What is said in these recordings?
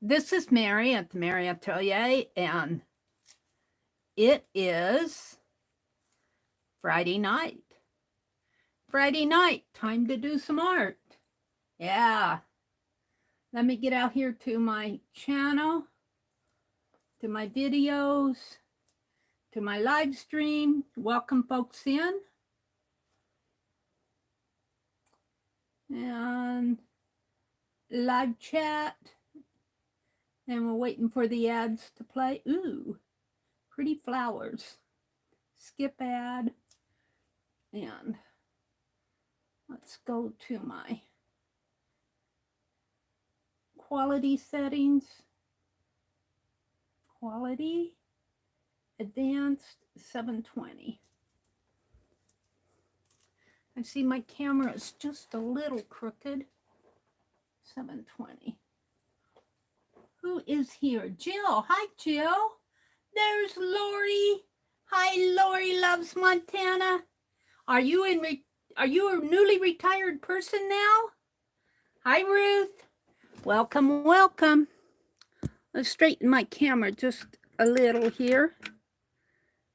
This is Meri at the Meri Atelier, and it is Friday night. Friday night, time to do some art. Yeah. Let me get out here to my channel, to my videos, to my live stream. Welcome folks in. And live chat. And we're waiting for the ads to play. Ooh, pretty flowers. Skip ad. And let's go to my quality settings. Quality, advanced, 720. I see my camera is just a little crooked. 720. Who is here? Jill. Hi, Jill. There's Lori. Hi, Lori loves Montana. Are you a newly retired person now? Hi, Ruth. Welcome, welcome. Let's straighten my camera just a little here.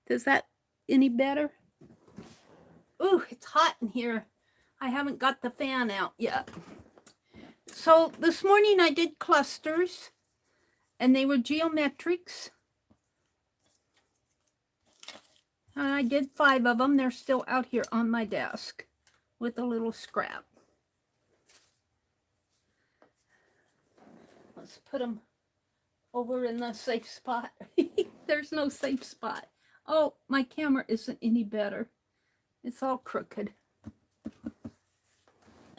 Does that any better? Ooh, it's hot in here. I haven't got the fan out yet. So this morning I did clusters, and they were geometrics. And I did 5 of them. They're still out here on my desk with a little scrap. Let's put them over in the safe spot. There's no safe spot. Oh, my camera isn't any better. It's all crooked.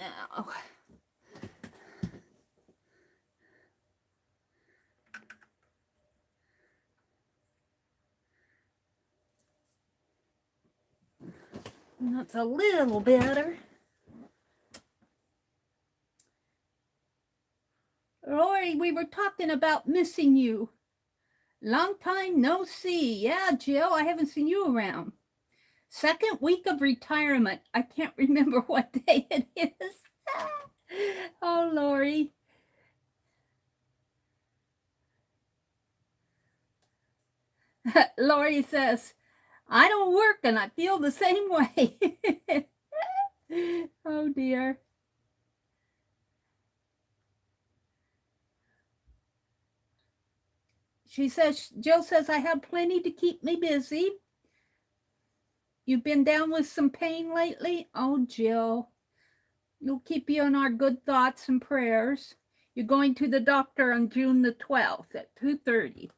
Ow. That's a little better. Lori, we were talking about missing you. Long time no see. Yeah, Jill, I haven't seen you around. Second week of retirement. I can't remember what day it is. Oh, Lori. Lori says, I don't work and I feel the same way. Oh, dear. She says, Jill says, I have plenty to keep me busy. You've been down with some pain lately? Oh, Jill, we'll keep you in our good thoughts and prayers. You're going to the doctor on June the 12th at 2:30.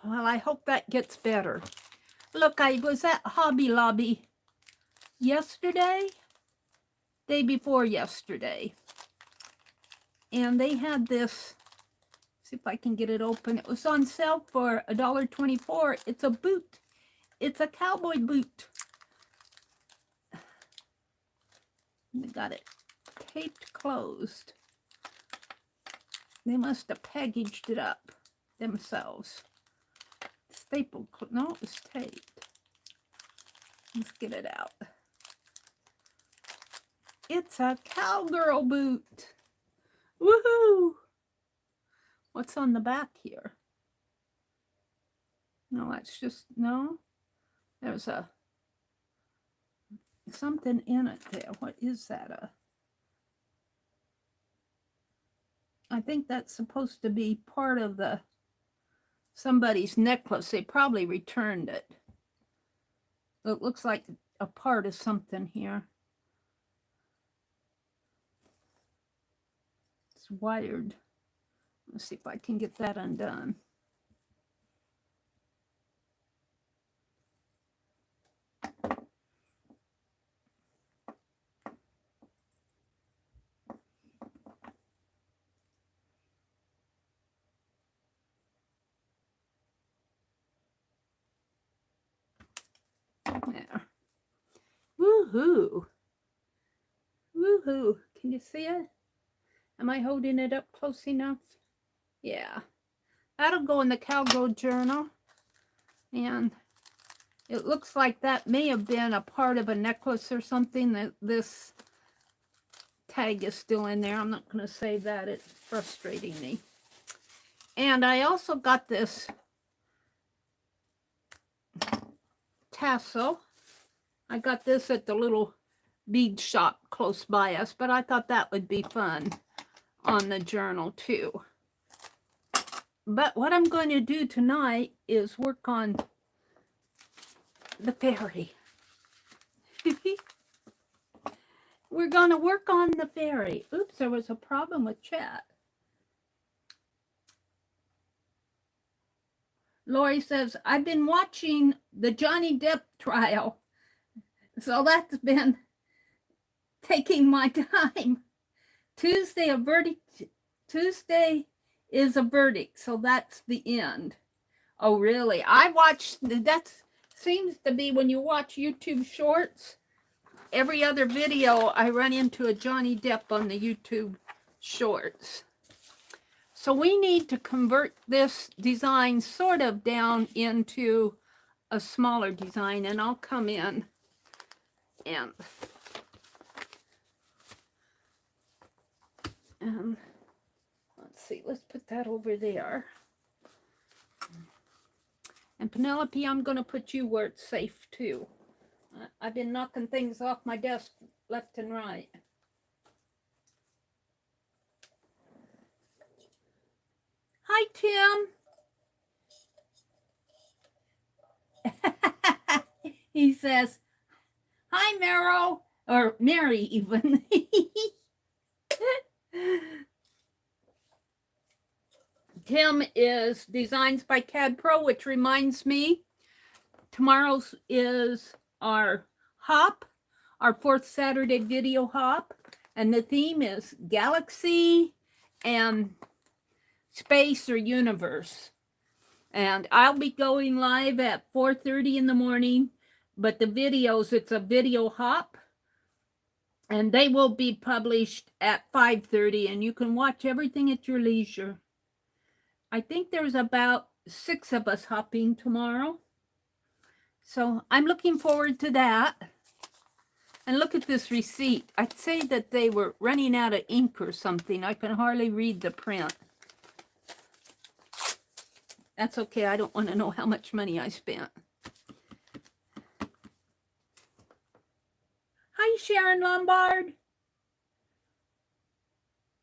Well, I hope that gets better. Look, I was at Hobby Lobby yesterday, day before yesterday, and they had this, see if I can get it open. It was on sale for $1.24. It's a boot. It's a cowboy boot. They got it taped closed. They must have packaged it up themselves. Stapled, no, it was taped. Let's get it out. It's a cowgirl boot. Woohoo! What's on the back here? No, that's just, no. There's a something in it there. What is that? I think that's supposed to be part of somebody's necklace. They probably returned it. It looks like a part of something here. It's wired. Let's see if I can get that undone. There. Woohoo. Woohoo. Can you see it? Am I holding it up close enough? Yeah. That'll go in the Cowgirl journal. And it looks like that may have been a part of a necklace or something. That this tag is still in there. I'm not going to say that. It's frustrating me. And I also got this tassel. I got this at the little bead shop close by us, but I thought that would be fun on the journal too. But what I'm going to do tonight is work on the fairy. We're going to work on the fairy. Oops, there was a problem with chat. Lori says, I've been watching the Johnny Depp trial, so that's been taking my time. Tuesday is a verdict, so that's the end. Oh, really? I watched, that seems to be when you watch YouTube shorts, every other video I run into a Johnny Depp on the YouTube shorts. So we need to convert this design sort of down into a smaller design, and I'll come in and let's see, let's put that over there. And Penelope, I'm going to put you where it's safe too. I've been knocking things off my desk left and right. Hi, Tim. He says, hi, Meryl, or Meri even. Tim is Designs by CAD Pro, which reminds me, tomorrow's is our hop, our 4th Saturday video hop, and the theme is Galaxy and Space or Universe. And I'll be going live at 4:30 in the morning, but the videos, it's a video hop, and they will be published at 5:30, and you can watch everything at your leisure. I think there's about 6 of us hopping tomorrow. So I'm looking forward to that. And look at this receipt. I'd say that they were running out of ink or something. I can hardly read the print. That's okay. I don't want to know how much money I spent. Hi, Sharon Lombard.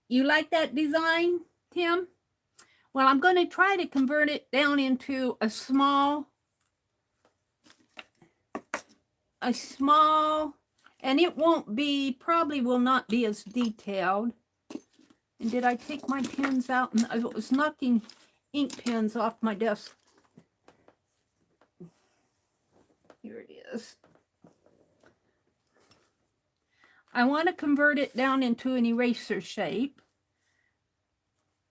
You like that design, Tim? Well, I'm going to try to convert it down into a small, and it won't be, probably will not be as detailed. And did I take my pens out? And I was knocking ink pens off my desk. Here it is. I want to convert it down into an eraser shape.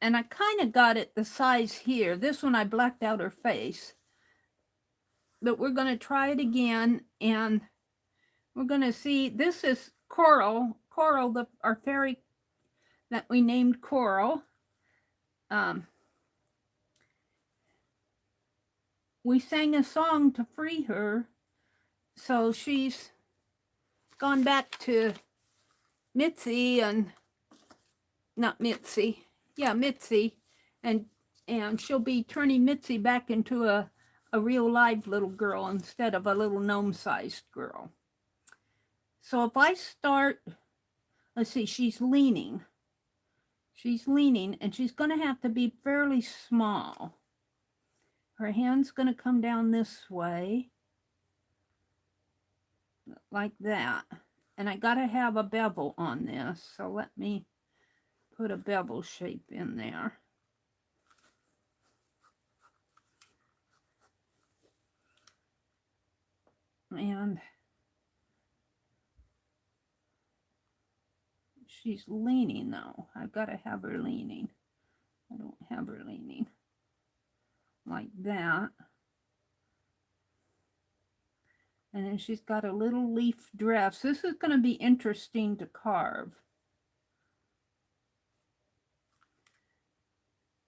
And I kind of got it the size here. This one I blacked out her face. But we're going to try it again. And we're going to see, this is Coral, our fairy that we named Coral. We sang a song to free her. So she's gone back to Mitzi and, not Mitzi. Yeah, Mitzi, and she'll be turning Mitzi back into a real live little girl instead of a little gnome-sized girl. So if I start, let's see, she's leaning, and she's going to have to be fairly small. Her hand's going to come down this way, like that. And I got to have a bevel on this, so let me put a bevel shape in there. And she's leaning though. I've got to have her leaning. I don't have her leaning. Like that. And then she's got a little leaf dress. This is going to be interesting to carve,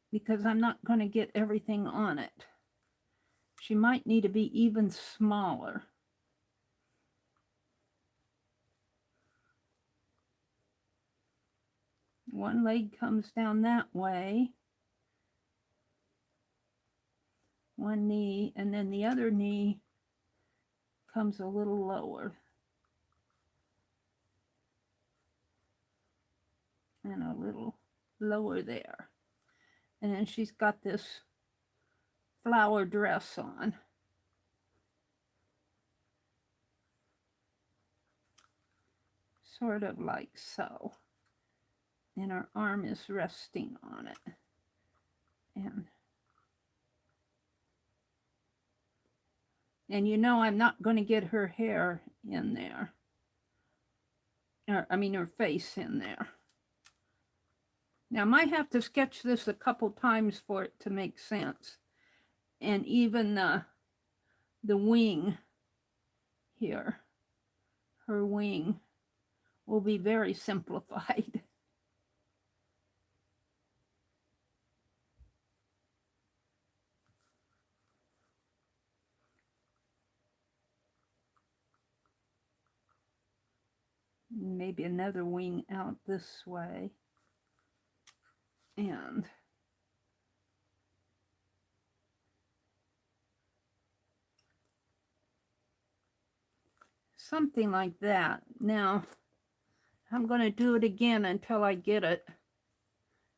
because I'm not going to get everything on it. She might need to be even smaller. One leg comes down that way. one knee, and then the other knee comes a little lower. And a little lower there. And then she's got this flower dress on. Sort of like so. And her arm is resting on it. And you know I'm not going to get her hair in there. I mean her face in there. Now I might have to sketch this a couple times for it to make sense. And even the wing here, her wing, will be very simplified. Maybe another wing out this way. And something like that. Now, I'm going to do it again until I get it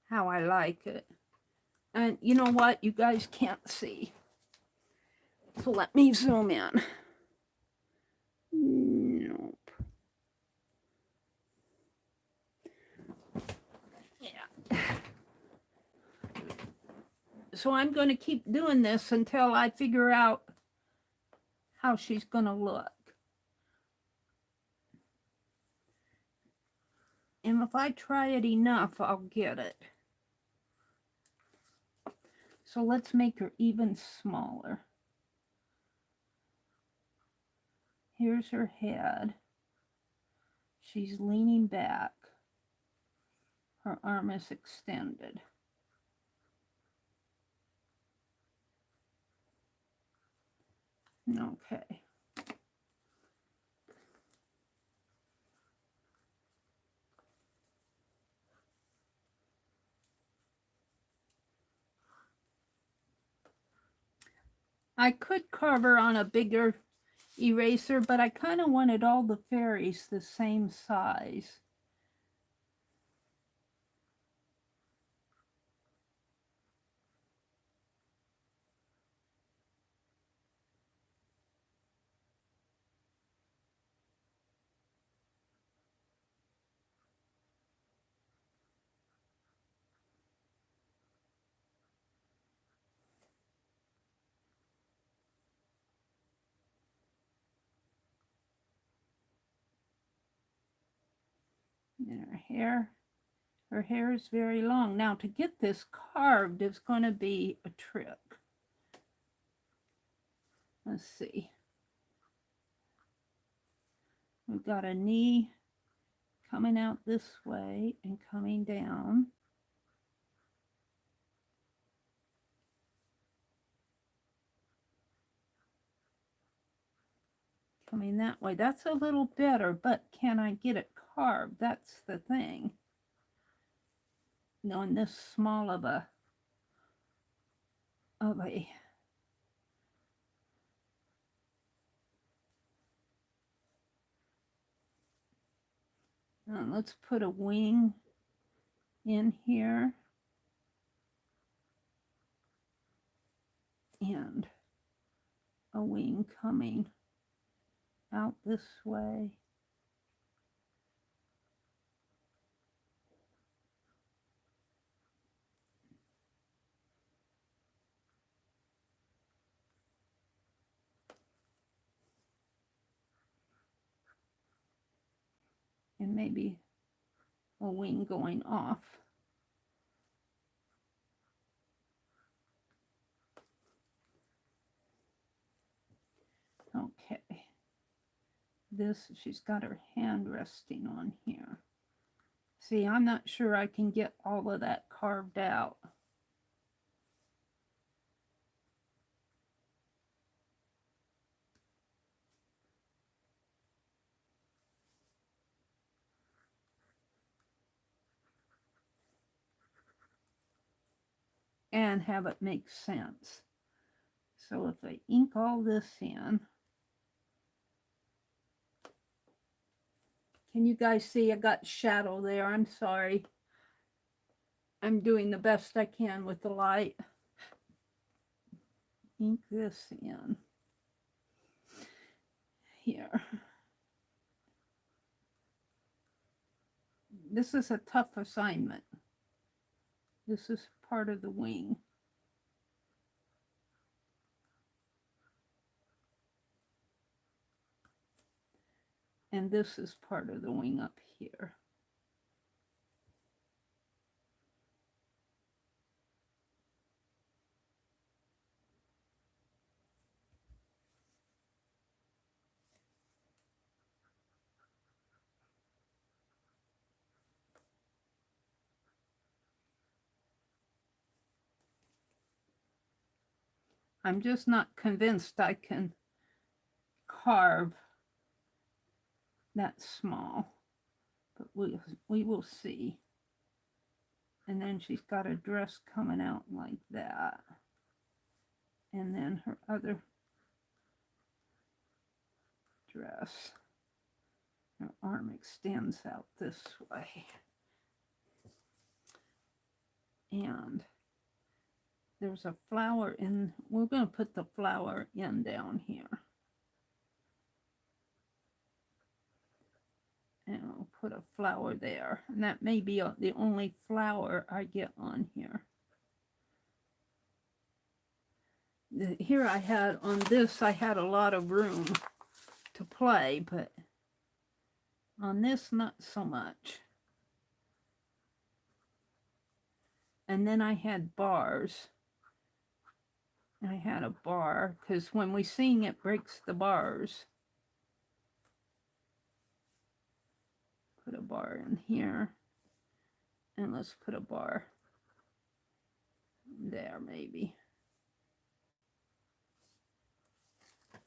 how I like it. And you know what? You guys can't see. So let me zoom in. Nope. Yeah. So I'm going to keep doing this until I figure out how she's going to look. And if I try it enough, I'll get it. So let's make her even smaller. Here's her head. She's leaning back. Her arm is extended. Okay. I could carve her on a bigger eraser, but I kind of wanted all the fairies the same size. And her hair is very long. Now to get this carved is going to be a trick. Let's see. We've got a knee coming out this way and coming down. Coming that way. That's a little better, but can I get it carved? That's the thing. On this small of a let's put a wing in here and a wing coming out this way. And maybe a wing going off. Okay. This, she's got her hand resting on here. See, I'm not sure I can get all of that carved out. And have it make sense. So if I ink all this in, can you guys see I got shadow there? I'm sorry. I'm doing the best I can with the light. Ink this in here. This is a tough assignment. This is part of the wing. And this is part of the wing up here. I'm just not convinced I can carve that small, but we will see. And then she's got a dress coming out like that. And then her other dress, her arm extends out this way. And there's a flower in, we're going to put the flower in down here. And I'll put a flower there. And that may be the only flower I get on here. Here I had, on this, I had a lot of room to play, but on this, not so much. And then I had bars. I had a bar, because when we sing, it breaks the bars. Put a bar in here. And let's put a bar there, maybe.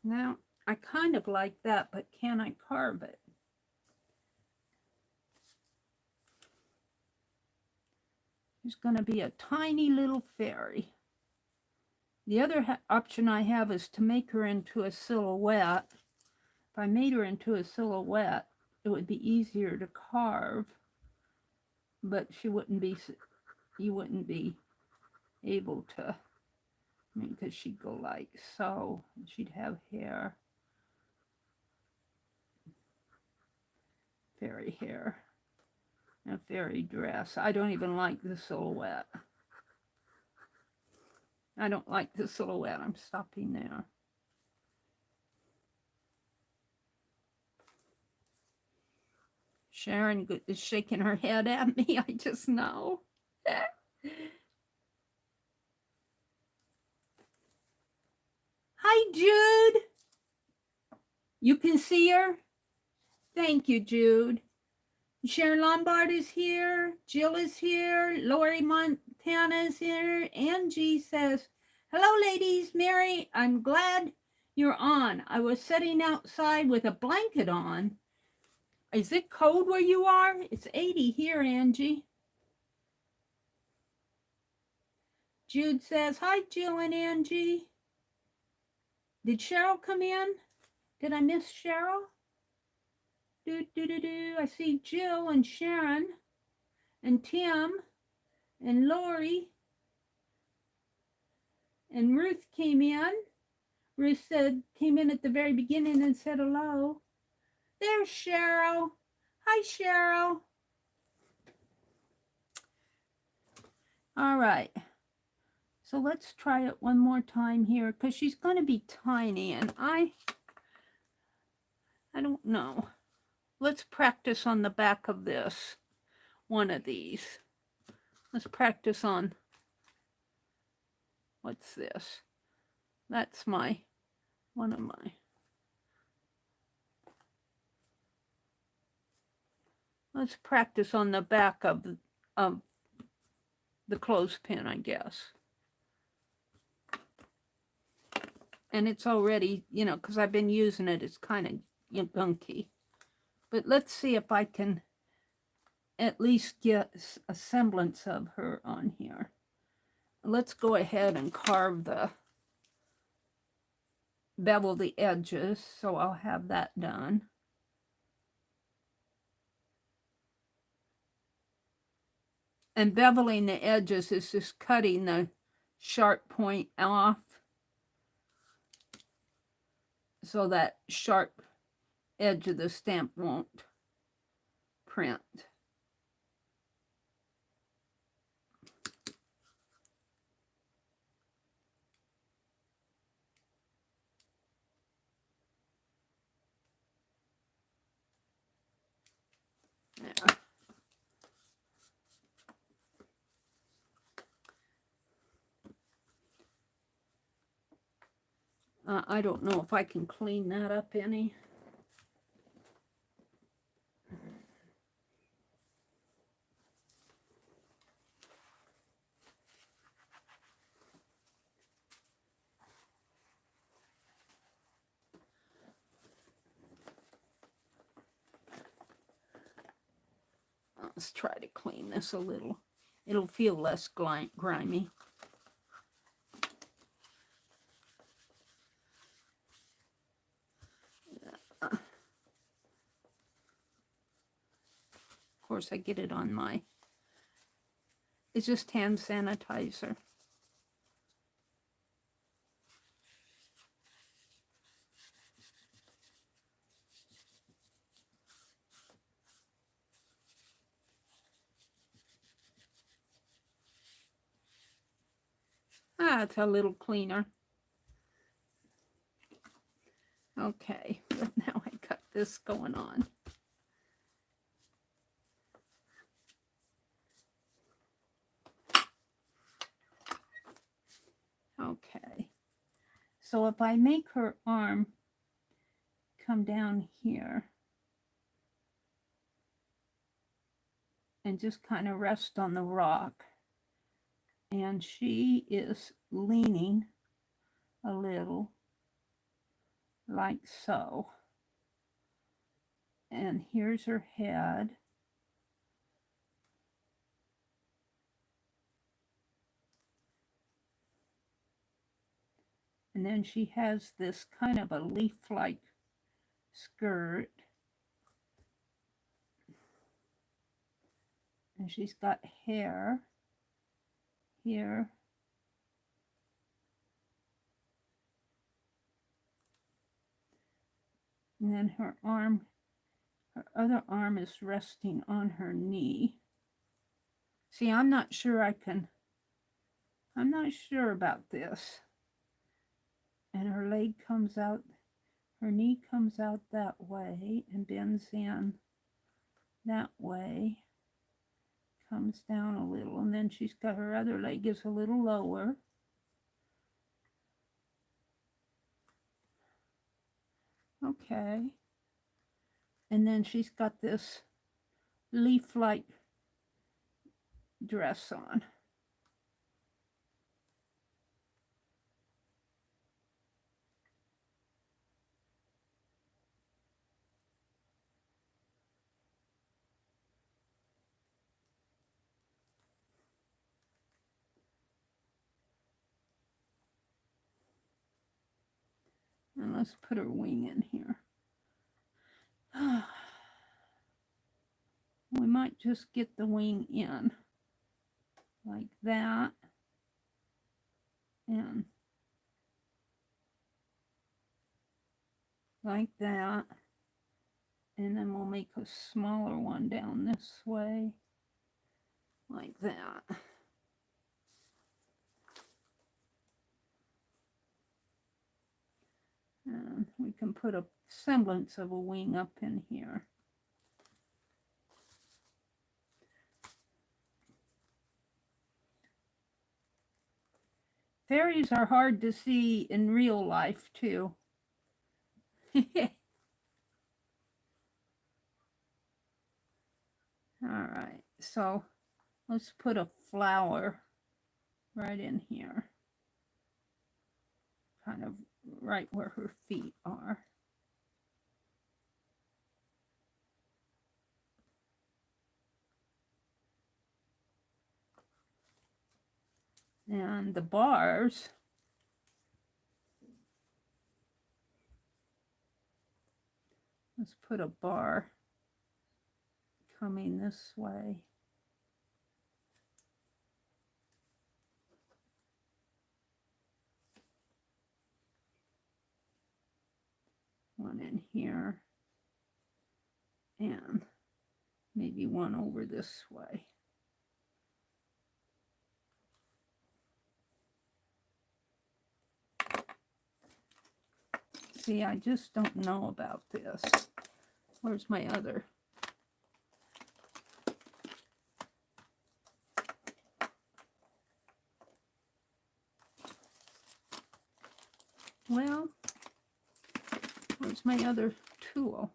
Now, I kind of like that, but can I carve it? There's going to be a tiny little fairy. The other option I have is to make her into a silhouette. If I made her into a silhouette, it would be easier to carve, but she wouldn't be, you wouldn't be able to, I mean, because she'd go like so, and she'd have hair, fairy hair, and a fairy dress. I don't even like the silhouette. I don't like the silhouette. I'm stopping there. Sharon is shaking her head at me. I just know. Hi, Jude. You can see her? Thank you, Jude. Sharon Lombard is here. Jill is here. Lori Montana is here. Angie says, hello, ladies. Meri, I'm glad you're on. I was sitting outside with a blanket on. Is it cold where you are? It's 80 here, Angie. Jude says, hi, Jill and Angie. Did Cheryl come in? Did I miss Cheryl? I see Jill and Sharon and Tim and Lori. And Ruth came in. Ruth came in at the very beginning and said hello. There's Cheryl. Hi, Cheryl. All right. So let's try it one more time here because she's going to be tiny and I don't know. Let's practice on the back of this, one of these. Let's practice on, what's this? That's one of my. Let's practice on the back of the clothespin, I guess. And it's already, you know, because I've been using it, it's kind of gunky. But let's see if I can at least get a semblance of her on here. Let's go ahead and carve the bevel the edges, so I'll have that done. And beveling the edges is just cutting the sharp point off so that sharp edge of the stamp won't print. There. I don't know if I can clean that up any. Let's try to clean this a little. It'll feel less grimy. Of course, I get it on my... It's just hand sanitizer. It's a little cleaner. Okay, but now I got this going on. Okay, so if I make her arm come down here and just kind of rest on the rock, and she is leaning a little like so, and here's her head. And then she has this kind of a leaf-like skirt. And she's got hair here. And then her arm, her other arm is resting on her knee. See, I'm not sure about this. And her leg comes out, her knee comes out that way and bends in that way, comes down a little, and then she's got her other leg is a little lower. Okay. And then she's got this leaf-like dress on. And let's put her wing in here. We might just get the wing in like that. And like that. And then we'll make a smaller one down this way. Like that. And we can put a semblance of a wing up in here. Fairies are hard to see in real life, too. All right, so let's put a flower right in here. Kind of right where her feet are. And the bars Let's put a bar coming this way. One in here. And maybe one over this way. See, I just don't know about this. Where's my other? Well, where's my other tool?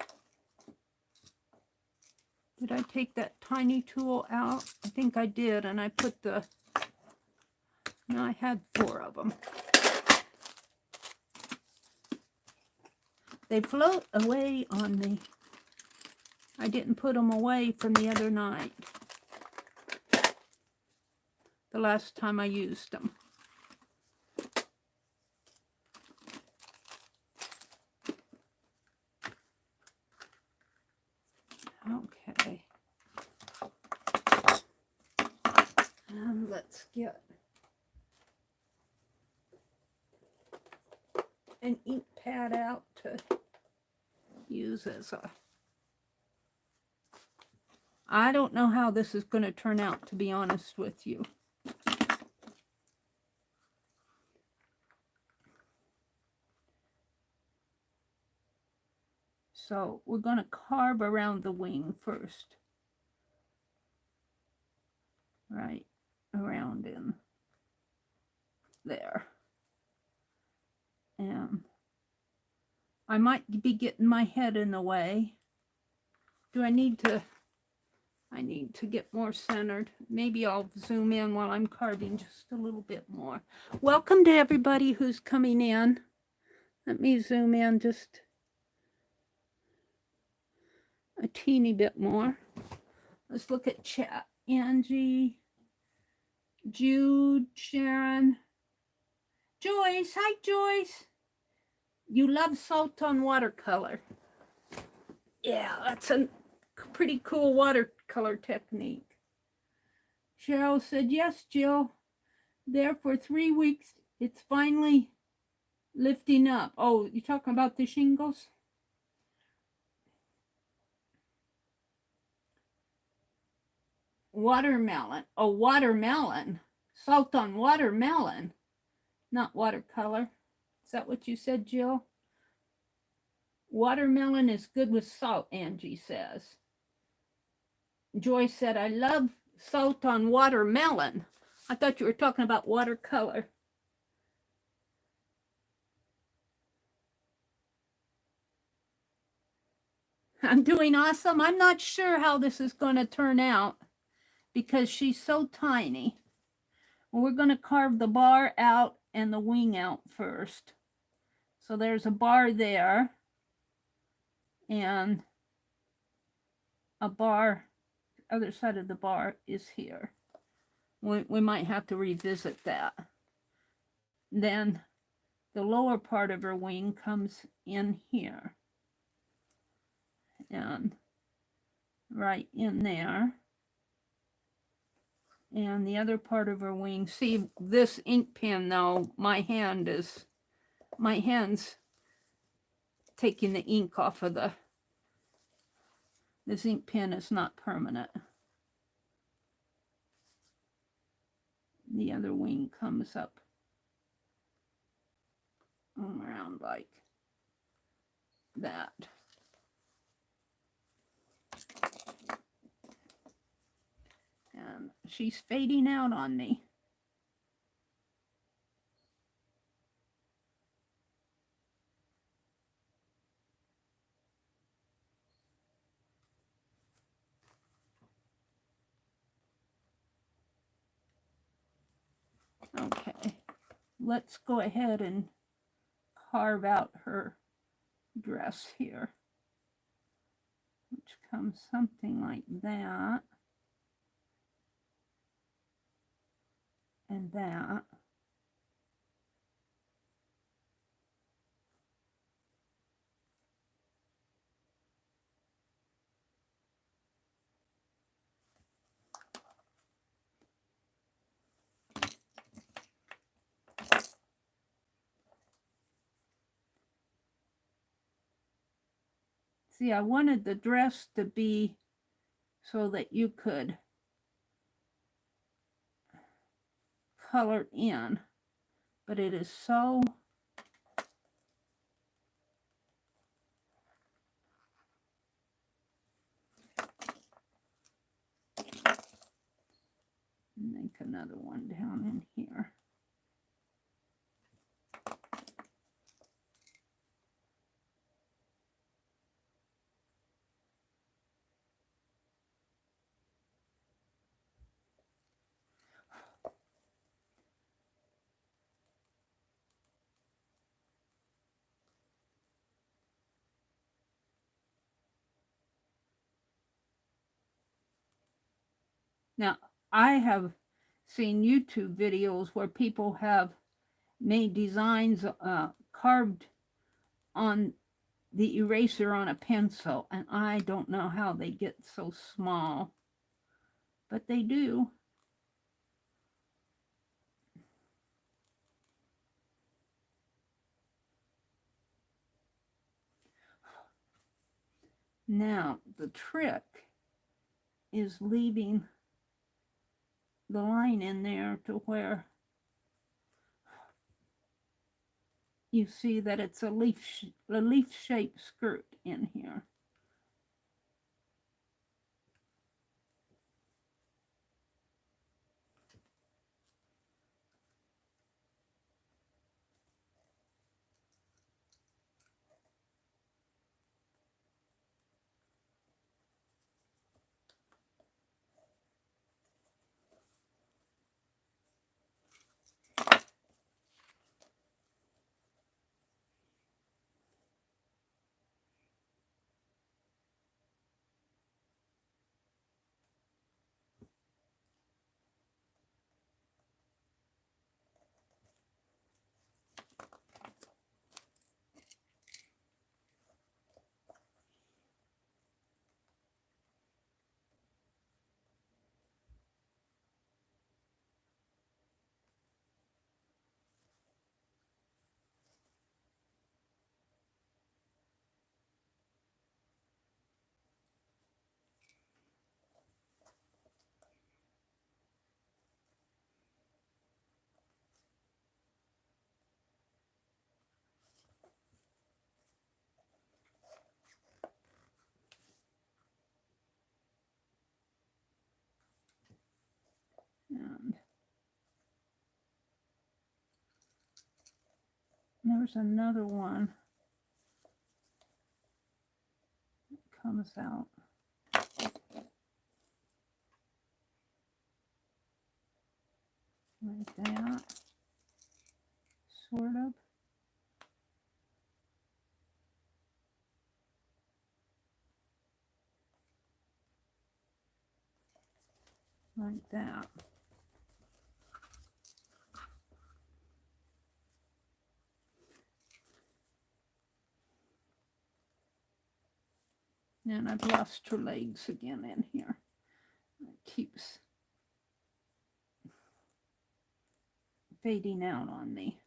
Did I take that tiny tool out? I think I did, and I put the... No, I had 4 of them. They float away on me. I didn't put them away from the other night. The last time I used them. Okay. And let's get an ink pad out to use as a... I don't know how this is going to turn out, to be honest with you. So we're going to carve around the wing first. Right around in there. And I might be getting my head in the way. Do I need to... I need to get more centered. Maybe I'll zoom in while I'm carving just a little bit more. Welcome to everybody who's coming in. Let me zoom in just a teeny bit more. Let's look at chat. Angie, Jude, Sharon, Joyce. Hi, Joyce. You love salt on watercolor. Yeah, that's a pretty cool watercolor technique. Cheryl said, yes, Jill. There for 3 weeks. It's finally lifting up. Oh, you're talking about the shingles? Watermelon. Oh, watermelon. Salt on watermelon. Not watercolor. Is that what you said, Jill? Watermelon is good with salt, Angie says. Joy said, I love salt on watermelon. I thought you were talking about watercolor. I'm doing awesome. I'm not sure how this is going to turn out because she's so tiny. We're going to carve the bar out and the wing out first. So there's a bar there and a bar, other side of the bar is here. We might have to revisit that. Then the lower part of her wing comes in here. And right in there. And the other part of her wing. See, this ink pen though, my hand's taking the ink off of this ink pen is not permanent. The other wing comes up around like that. And she's fading out on me. Okay, let's go ahead and carve out her dress here, which comes something like that. And that. See, I wanted the dress to be so that you could color in, but it is so make another one down in here. Now, I have seen YouTube videos where people have made designs carved on the eraser on a pencil, and I don't know how they get so small, but they do. Now, the trick is leaving the line in there to where you see that it's a leaf-shaped skirt in here. And there's another one that comes out. Like that, sort of. Like that. And I've lost her legs again in here. It keeps fading out on me.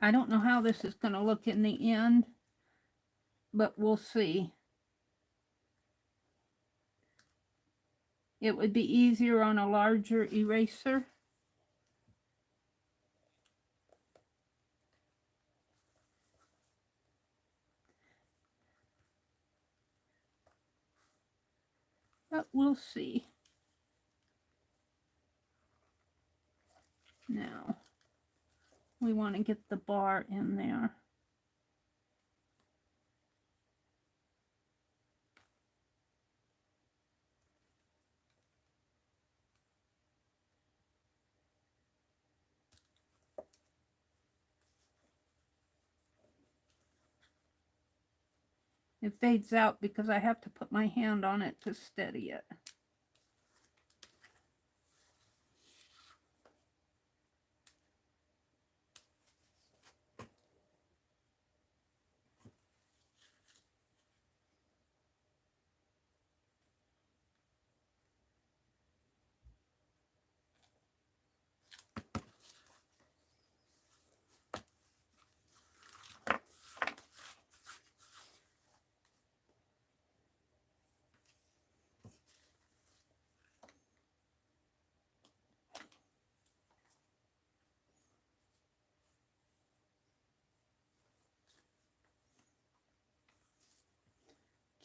I don't know how this is going to look in the end, but we'll see. It would be easier on a larger eraser. But we'll see. Now, we want to get the bar in there. It fades out because I have to put my hand on it to steady it.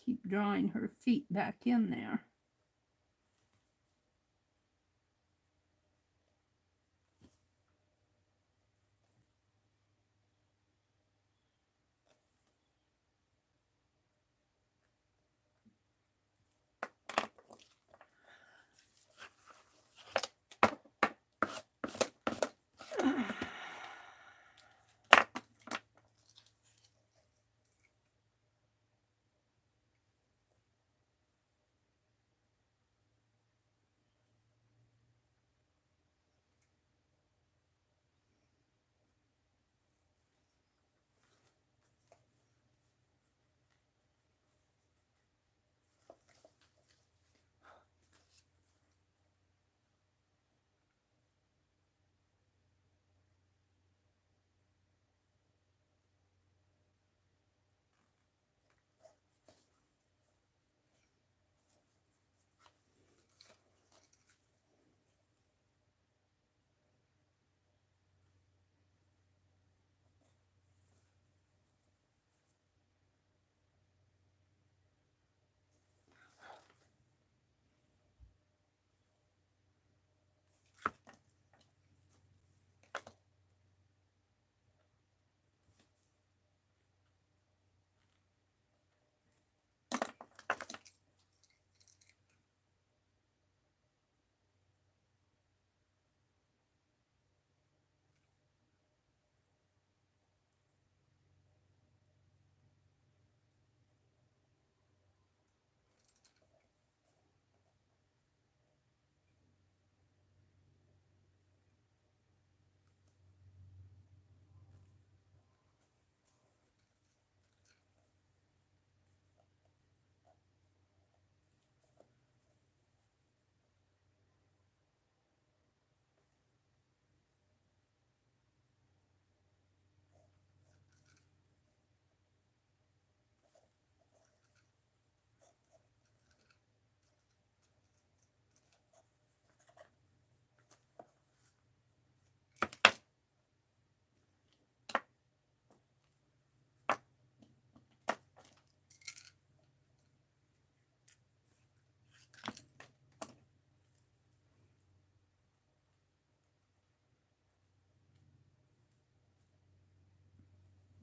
Keep drawing her feet back in there.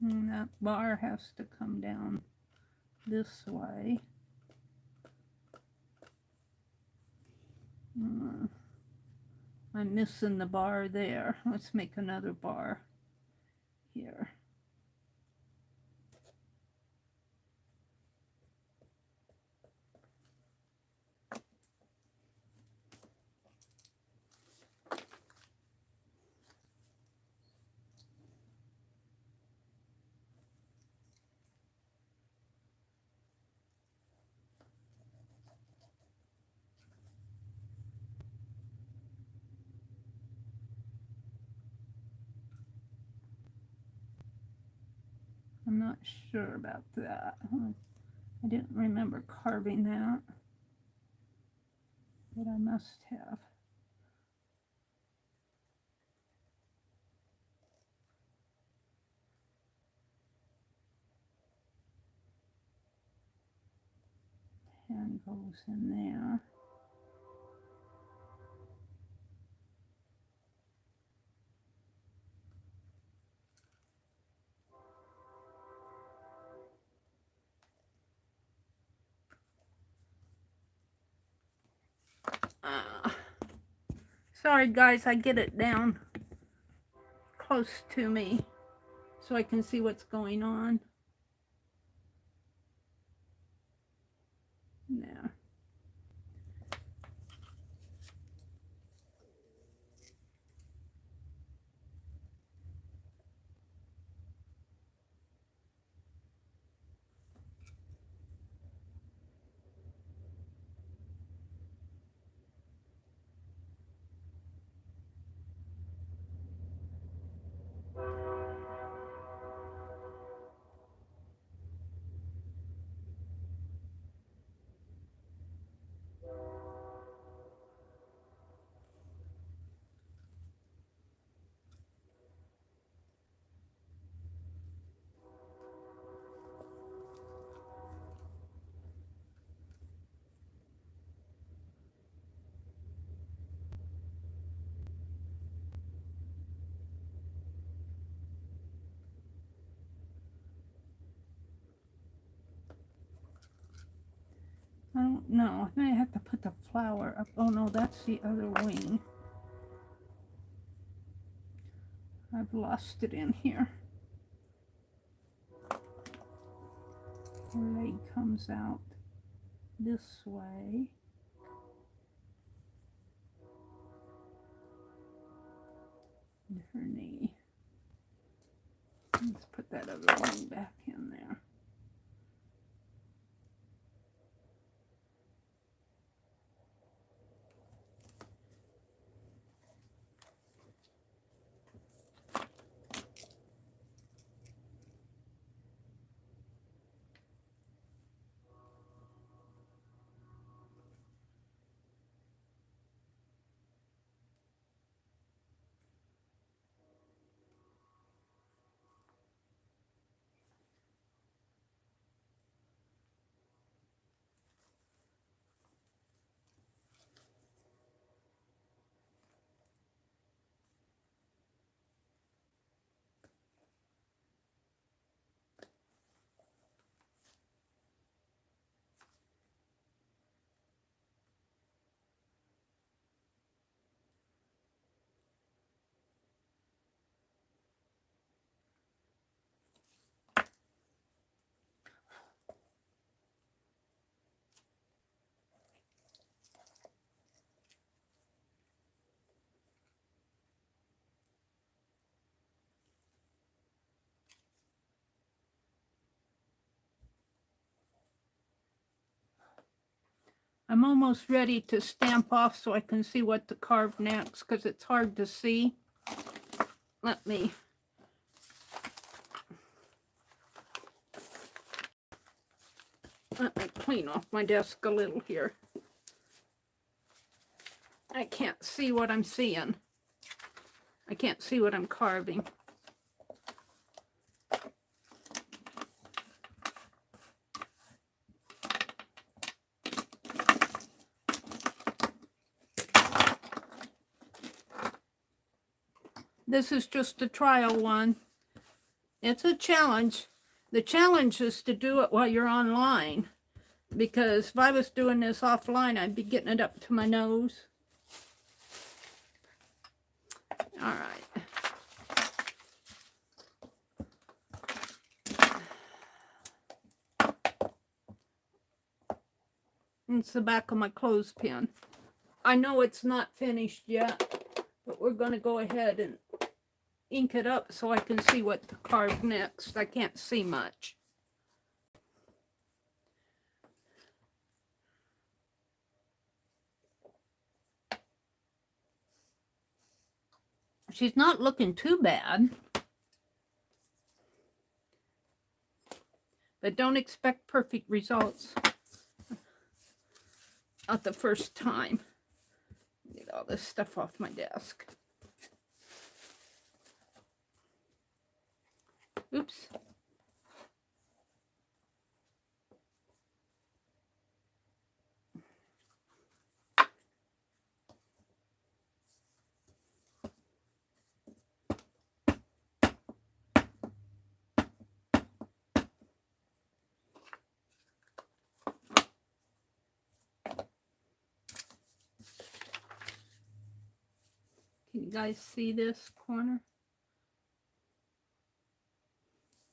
And that bar has to come down this way. I'm missing the bar there. Let's make another bar here. I'm not sure about that. I didn't remember carving that, but I must have. Hand goes in there. Sorry guys, I get it down close to me so I can see what's going on. There. I don't know. I may have to put the flower up. Oh no, that's the other wing. I've lost it in here. Her leg comes out this way. And her knee. Let's put that other wing back in there. I'm almost ready to stamp off so I can see what to carve next because it's hard to see. Let me clean off my desk a little here. I can't see what I'm seeing. I can't see what I'm carving. This is just a trial one. It's a challenge. The challenge is to do it while you're online, because if I was doing this offline, I'd be getting it up to my nose. All right. It's the back of my clothespin. I know it's not finished yet, but we're going to go ahead and ink it up so I can see what to carve next. I can't see much. She's not looking too bad. But don't expect perfect results at the first time. Get all this stuff off my desk. Oops. Can you guys see this corner?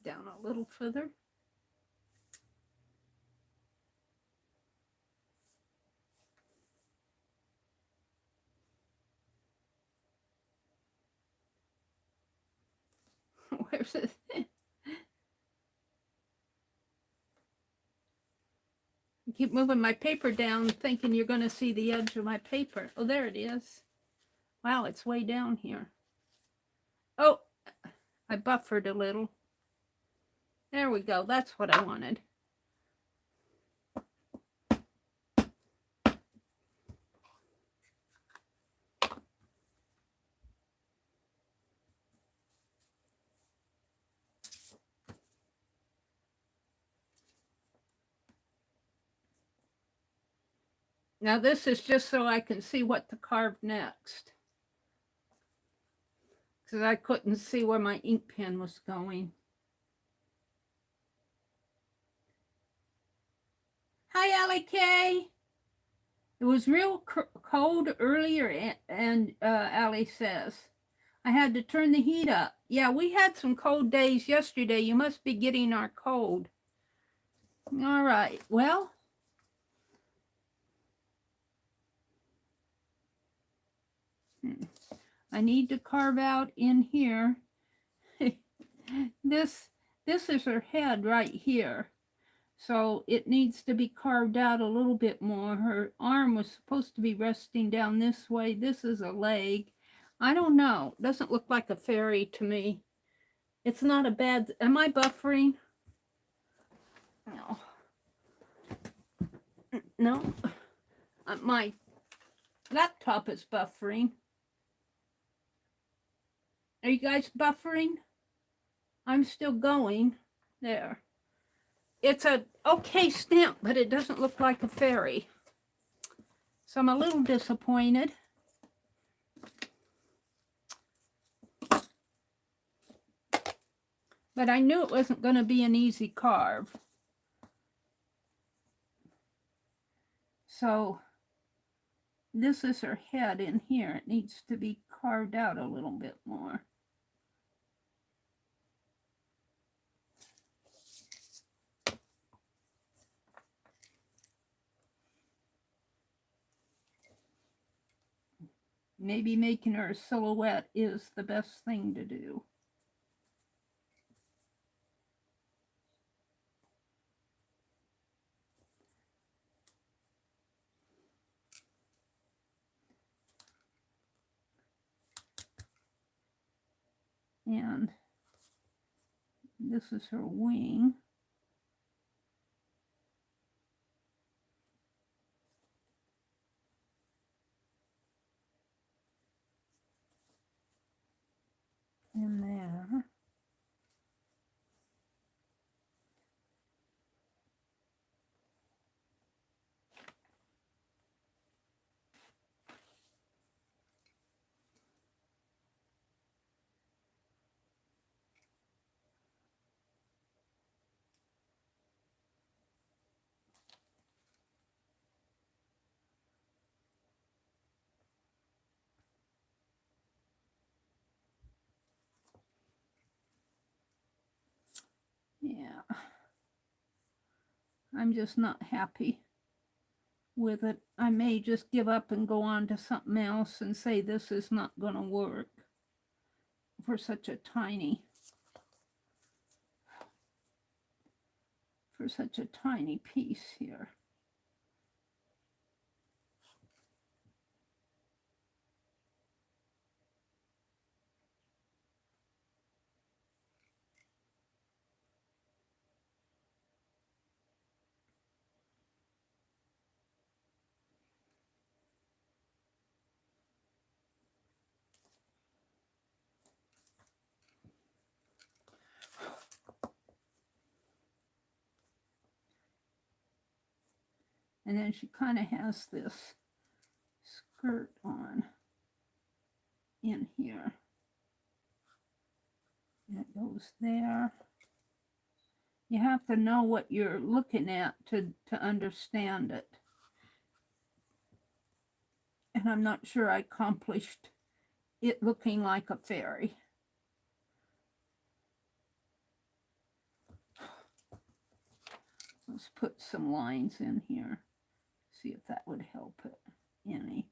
Down a little further. Where's it? I keep moving my paper down thinking you're going to see the edge of my paper. Oh, there it is. Wow, it's way down here. Oh, I buffered a little. There we go. That's what I wanted. Now this is just so I can see what to carve next. Because I couldn't see where my ink pen was going. Hi, Allie Kay. It was real cold earlier, and Allie says, I had to turn the heat up. Yeah, we had some cold days yesterday. You must be getting our cold. All right, well. I need to carve out in here. This is her head right here. So it needs to be carved out a little bit more. Her arm was supposed to be resting down this way. This is a leg. I don't know. It doesn't look like a fairy to me. It's not a bad... Am I buffering? No. No. My laptop is buffering. Are you guys buffering? I'm still going. There. It's a okay stamp, but it doesn't look like a fairy. So I'm a little disappointed. But I knew it wasn't going to be an easy carve. So this is her head in here. It needs to be carved out a little bit more. Maybe making her a silhouette is the best thing to do. And this is her wing. In there. Yeah. I'm just not happy with it. I may just give up and go on to something else and say this is not going to work for such a tiny piece here. And then she kind of has this skirt on in here. And it goes there. You have to know what you're looking at to understand it. And I'm not sure I accomplished it looking like a fairy. Let's put some lines in here. See if that would help it any.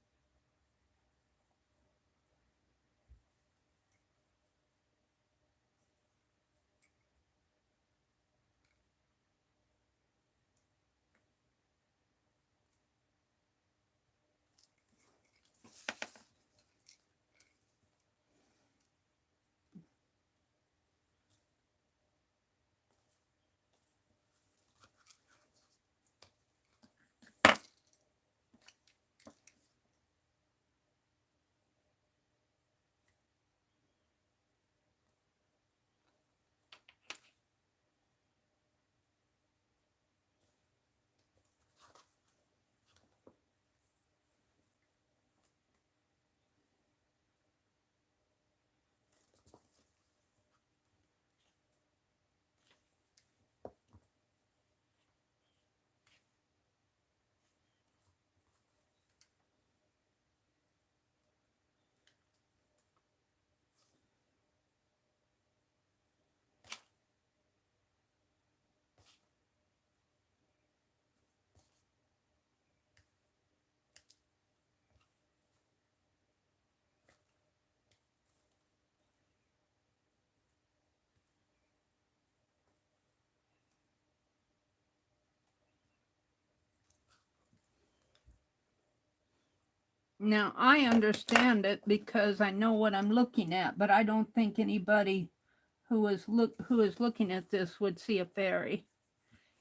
Now, I understand it because I know what I'm looking at, but I don't think anybody who is looking at this would see a fairy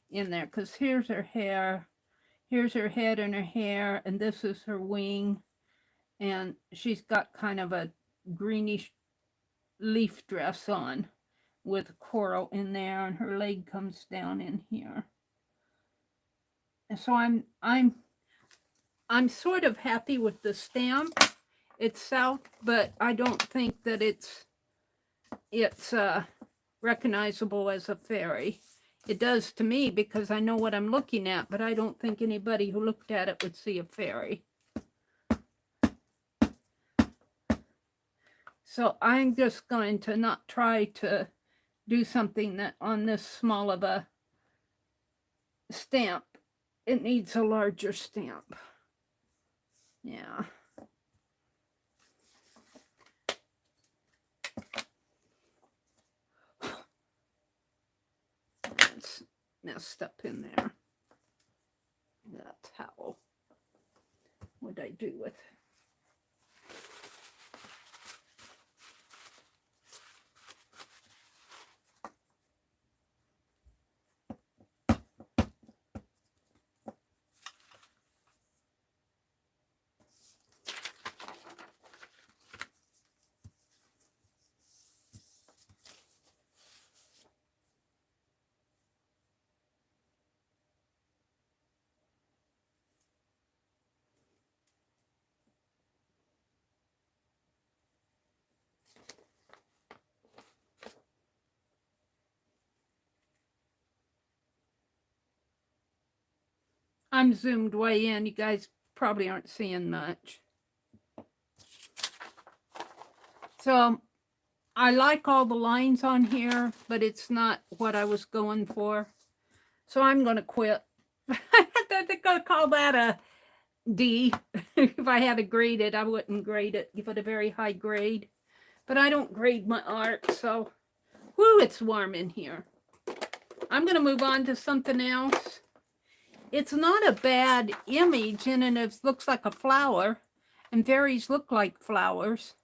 in there, because here's her hair, here's her head and her hair, and this is her wing, and she's got kind of a greenish leaf dress on with coral in there, and her leg comes down in here. And so I'm sort of happy with the stamp itself, but I don't think that it's recognizable as a fairy. It does to me because I know what I'm looking at, but I don't think anybody who looked at it would see a fairy. So I'm just going to not try to do something that on this small of a stamp. It needs a larger stamp. Yeah. It's messed up in there. That towel. What'd I do with it? I'm zoomed way in. You guys probably aren't seeing much. So I like all the lines on here, but it's not what I was going for. So I'm going to quit. They're going to call that a D. If I had to grade it, I wouldn't grade it, give it a very high grade. But I don't grade my art, so whoo, it's warm in here. I'm going to move on to something else. It's not a bad image, and it looks like a flower, and fairies look like flowers.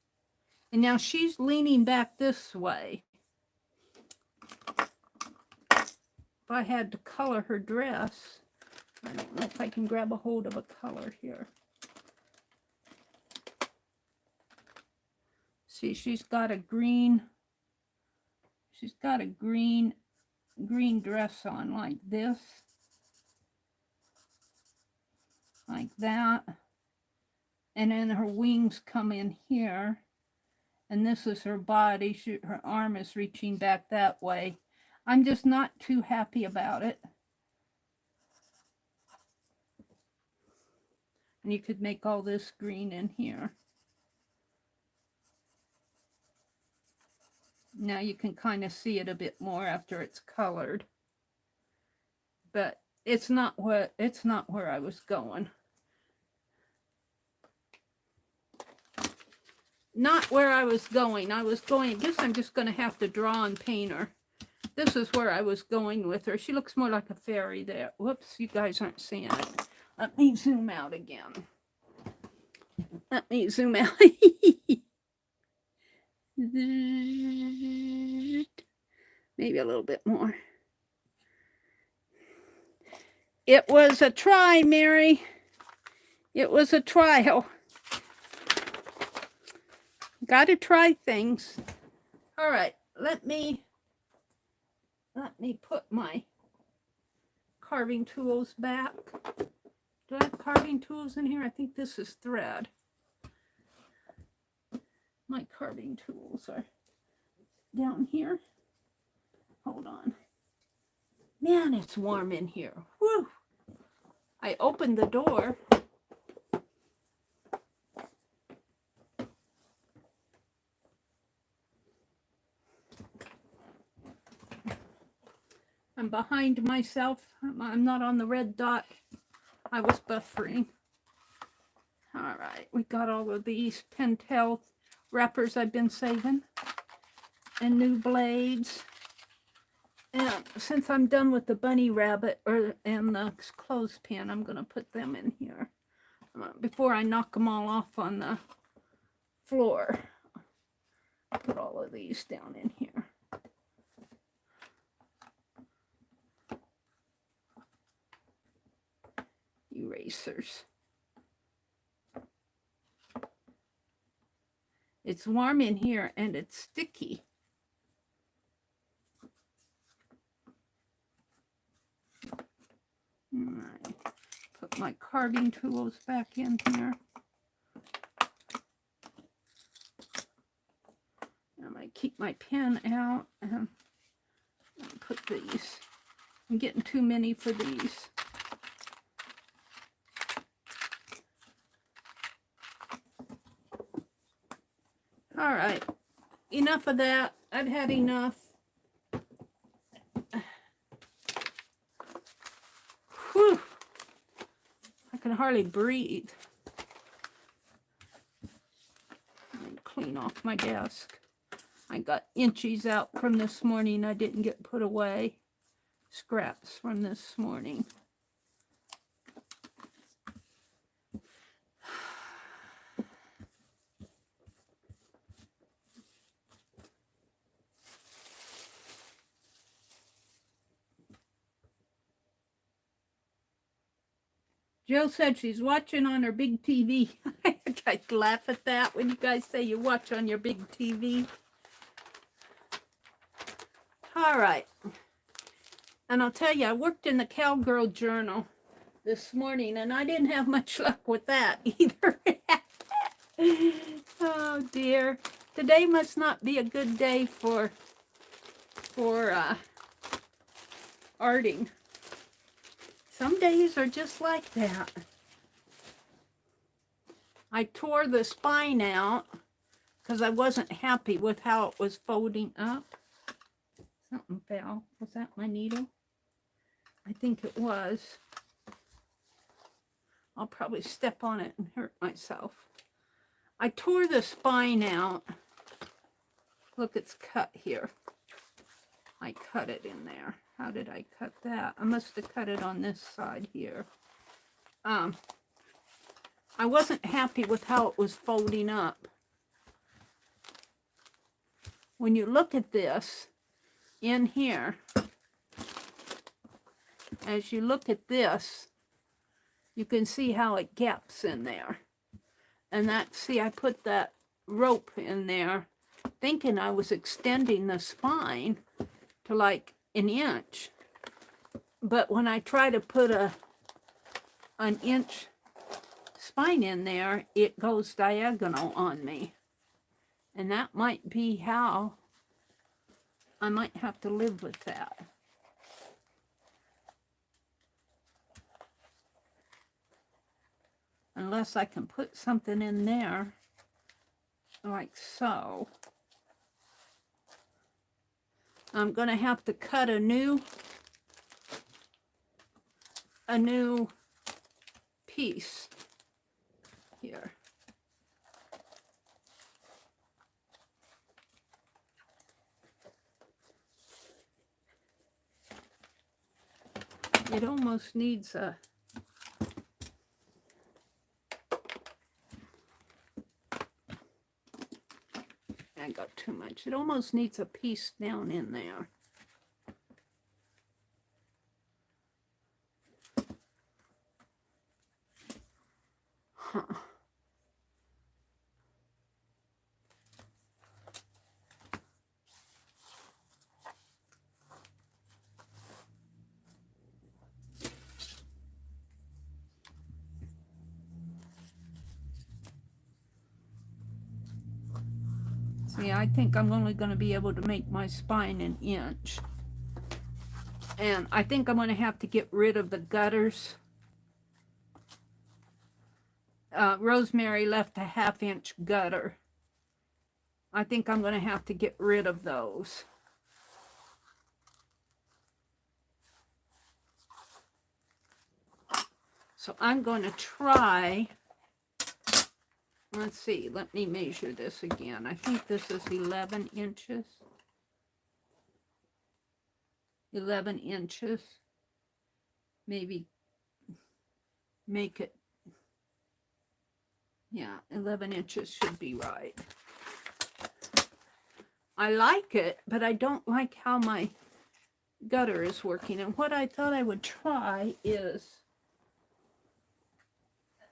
And now she's leaning back this way. If I had to color her dress, I don't know if I can grab a hold of a color here. See, she's got a green dress on like this. like that. And then her wings come in here. And this is her body. Her arm is reaching back that way. I'm just not too happy about it. And you could make all this green in here. Now you can kind of see it a bit more after it's colored. But it's not where I was going. Not where I was going. I guess I'm just going to have to draw and paint her. This is where I was going with her. She looks more like a fairy there. Whoops, you guys aren't seeing it. Let me zoom out again. Let me zoom out. Maybe a little bit more. It was a try, Meri. It was a trial. Got to try things. All right, let me put my carving tools back. Do I have carving tools in here? I think this is thread. My carving tools are down here. Hold on. Man, it's warm in here. Woo! I opened the door. I'm behind myself. I'm not on the red dot. I was buffering. All right, we got all of these Pentel wrappers I've been saving. And new blades. And since I'm done with the bunny rabbit and the clothespin, I'm going to put them in here. Before I knock them all off on the floor. I'll put all of these down in here. Erasers. It's warm in here and it's sticky. All right. Put my carving tools back in here. I'm going to keep my pen out and put these. I'm getting too many for these. All right, enough of that. I've had enough. Whew. I can hardly breathe. Let me clean off my desk. I got inchies out from this morning I didn't get put away. Scraps from this morning. Jill said she's watching on her big TV. I laugh at that when you guys say you watch on your big TV. All right. And I'll tell you, I worked in the Cowgirl journal this morning, and I didn't have much luck with that either. Oh, dear. Today must not be a good day for arting. Some days are just like that. I tore the spine out because I wasn't happy with how it was folding up. Something fell. Was that my needle? I think it was. I'll probably step on it and hurt myself. I tore the spine out. Look, it's cut here. I cut it in there. How did I cut that? I must have cut it on this side here. I wasn't happy with how it was folding up. When you look at this in here, as you look at this, you can see how it gaps in there. And that, see, I put that rope in there thinking I was extending the spine to like an inch. But when I try to put an inch spine in there, it goes diagonal on me. And that might be how I might have to live with that. Unless I can put something in there like so. I'm going to have to cut a new piece here. It almost needs a I got too much. It almost needs a piece down in there. Huh. See, I think I'm only going to be able to make my spine 1 inch. And I think I'm going to have to get rid of the gutters. Rosemary left a 1/2 inch gutter. I think I'm going to have to get rid of those. So I'm going to try, let's see, let me measure this again. I think this is 11 inches. 11 inches. Maybe make it, yeah, 11 inches should be right. I like it, but I don't like how my gutter is working. And what I thought I would try is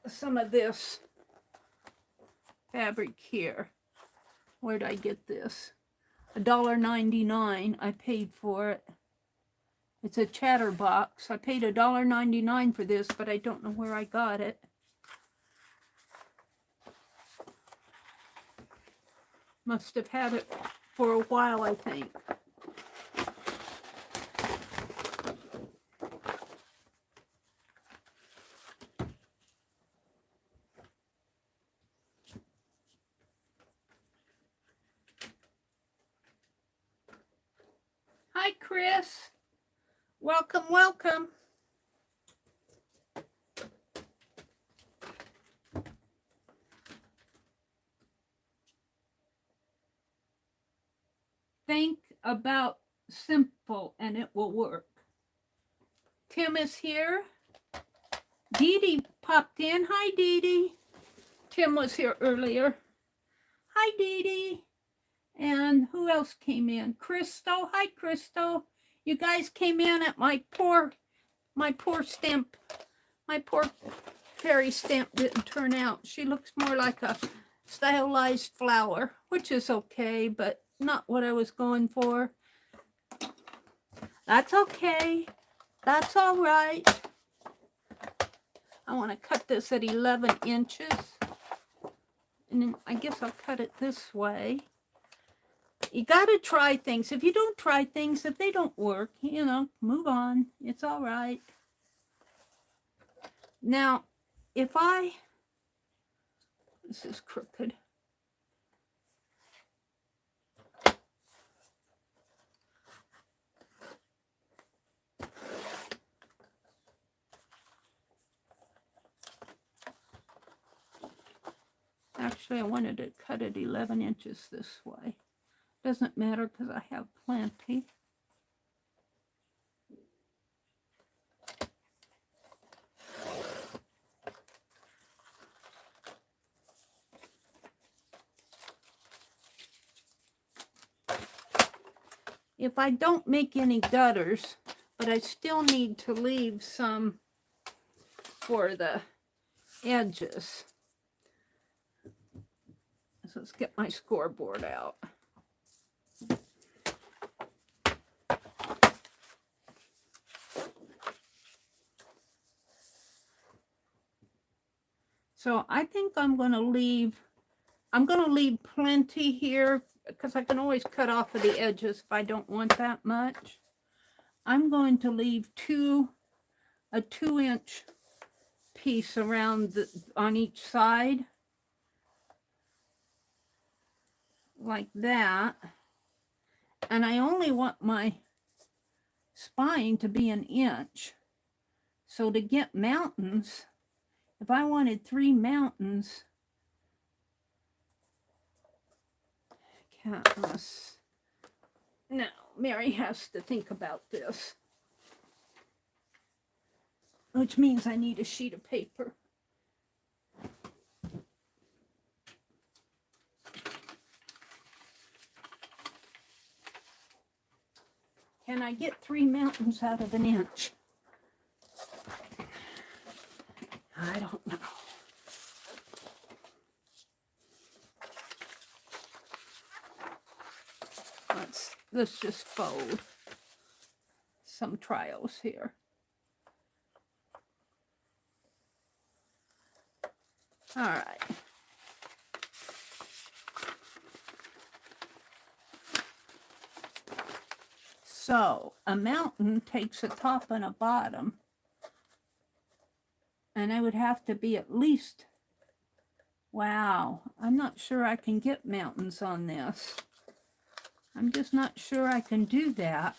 some of this fabric here. Where'd I get this? $1.99 I paid for it. It's a Chatterbox. I paid $1.99 for this, but I don't know where I got it. Must have had it for a while, I think. Hi, Chris. Welcome, welcome. Think about simple and it will work. Tim is here. Dee Dee popped in. Hi, Dee Dee. Tim was here earlier. Hi, Dee Dee. And who else came in? Crystal. Hi, Crystal. You guys came in at my poor stamp. My poor fairy stamp didn't turn out. She looks more like a stylized flower, which is okay, but not what I was going for. That's okay. That's all right. I want to cut this at 11 inches. And then I guess I'll cut it this way. You got to try things. If you don't try things, if they don't work, you know, move on. It's all right. Now, if this is crooked. Actually, I wanted to cut it 11 inches this way. Doesn't matter because I have plenty. If I don't make any gutters, but I still need to leave some for the edges. So let's get my scoreboard out. So I think I'm going to leave plenty here because I can always cut off of the edges if I don't want that much. I'm going to leave a 2-inch piece around on each side like that. And I only want my spine to be 1 inch. So to get mountains, if I wanted 3 mountains, no, Meri has to think about this, which means I need a sheet of paper. Can I get 3 mountains out of 1 inch? I don't know. Let's just fold some trials here. All right. So a mountain takes a top and a bottom, and I would have to be at least, wow, I'm not sure I can get mountains on this. I'm just not sure I can do that.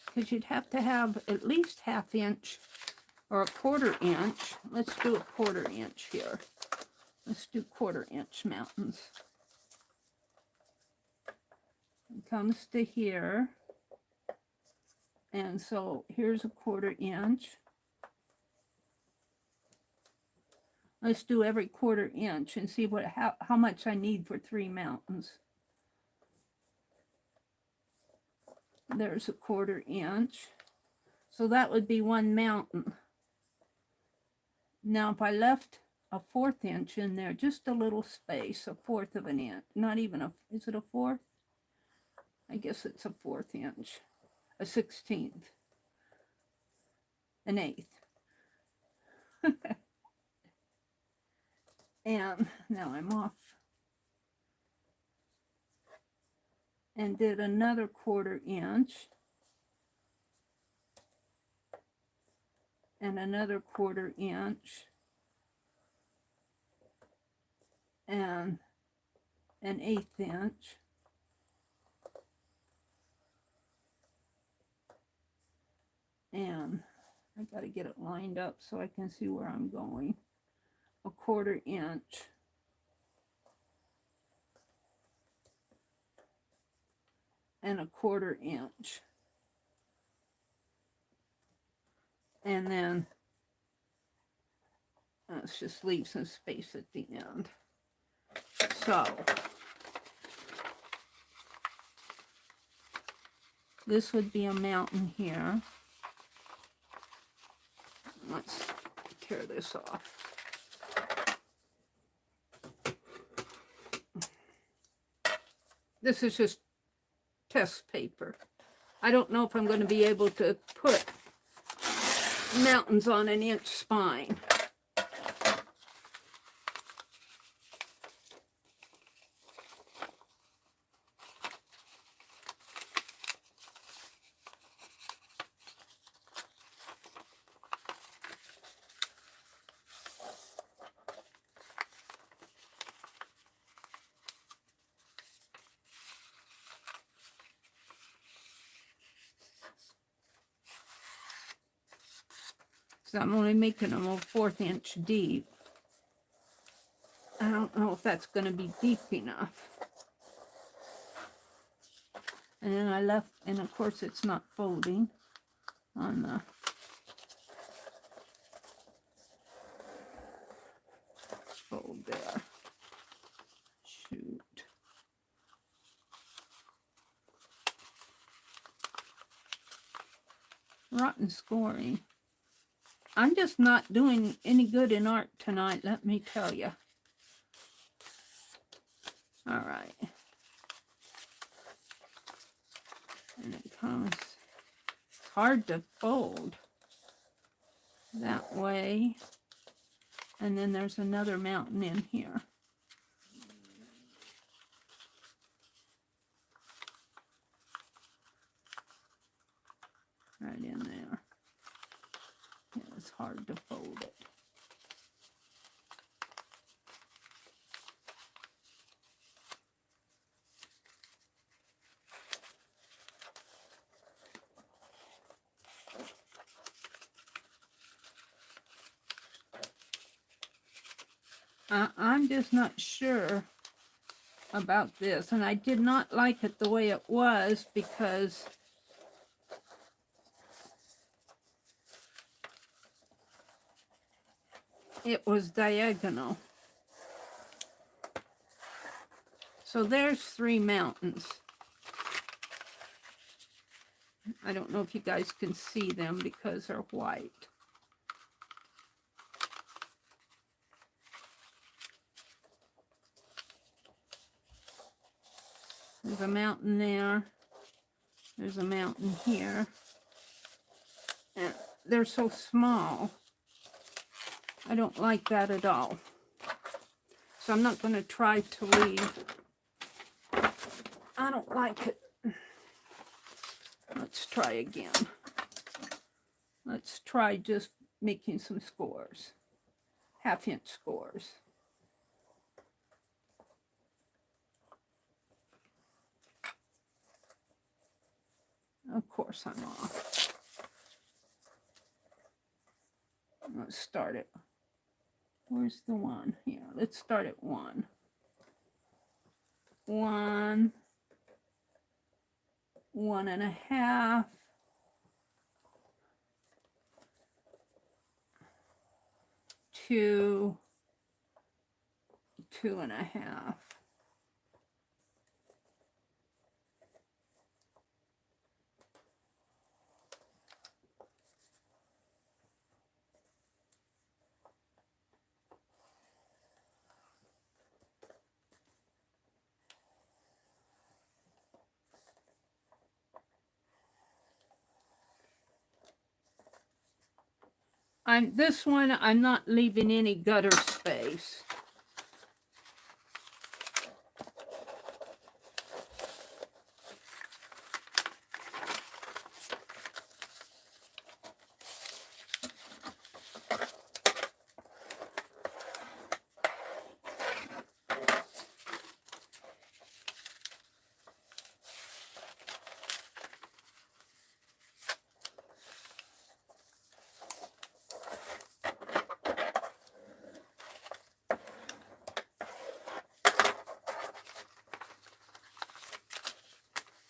Because you'd have to have at least 1/2 inch or a 1/4 inch. Let's do a 1/4 inch here. Let's do 1/4 inch mountains. It comes to here. And so here's a 1/4 inch. Let's do every 1/4 inch and see how much I need for 3 mountains. There's a 1/4 inch. So that would be 1 mountain. Now if I left a 1/4 inch in there, just a little space, 1/4 of an inch, not even is it a 1/4? I guess it's a 1/4 inch, a 1/16, an 1/8. And now I'm off. And did another 1/4 inch. And another 1/4 inch. And an 1/8 inch. And I got to get it lined up so I can see where I'm going. A 1/4 inch. And a 1/4 inch. And then let's just leave some space at the end. So this would be a mountain here. Let's tear this off. This is just test paper. I don't know if I'm going to be able to put mountains on 1 inch spine. So I'm only making them a 1/4 inch deep. I don't know if that's going to be deep enough. And then I left, and of course it's not folding on the fold there. Shoot. Rotten scoring. I'm just not doing any good in art tonight, let me tell you. All right. And it comes hard to fold. That way. And then there's another mountain in here. Right in there. Yeah, it's hard to fold it. I'm just not sure about this, and I did not like it the way it was because it was diagonal. So there's 3 mountains. I don't know if you guys can see them because they're white. There's a mountain there. There's a mountain here. And they're so small. I don't like that at all. So I'm not going to try to leave. I don't like it. Let's try again. Let's try just making some scores. 1/2 inch scores. Of course I'm off. Let's start it. Where's the 1? Here, let's start at 1. 1, 1.5. 2, 2.5. This one, I'm not leaving any gutter space.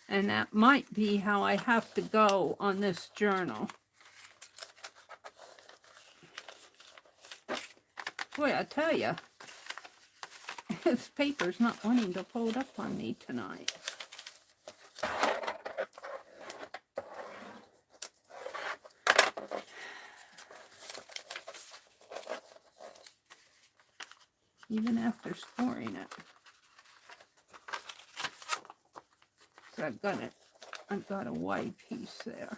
And that might be how I have to go on this journal. Boy, I tell you, this paper's not wanting to fold up on me tonight. Even after scoring it. So I've got a wide piece there.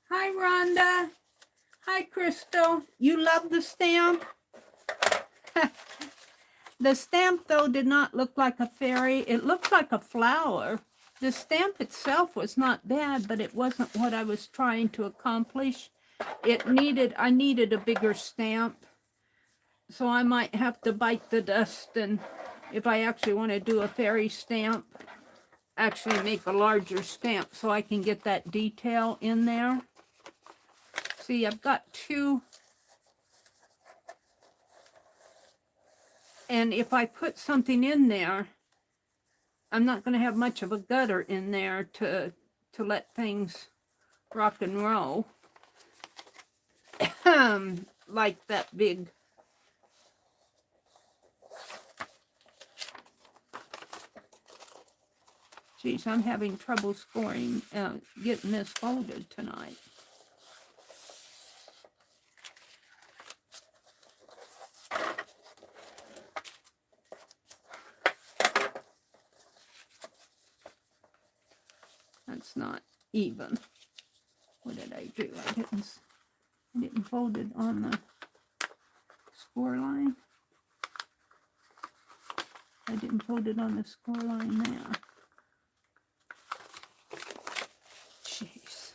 Hi, Rhonda. Hi, Crystal. You love the stamp? The stamp, though, did not look like a fairy. It looked like a flower. The stamp itself was not bad, but it wasn't what I was trying to accomplish. I needed a bigger stamp. So I might have to bite the dust, and if I actually want to do a fairy stamp, actually make a larger stamp so I can get that detail in there. See, I've got 2. And if I put something in there, I'm not going to have much of a gutter in there to to let things rock and roll. Like that big geez, I'm having trouble scoring, getting this folded tonight. That's not even. What did I do? I didn't fold it on the score line. I didn't fold it on the score line there. Jeez.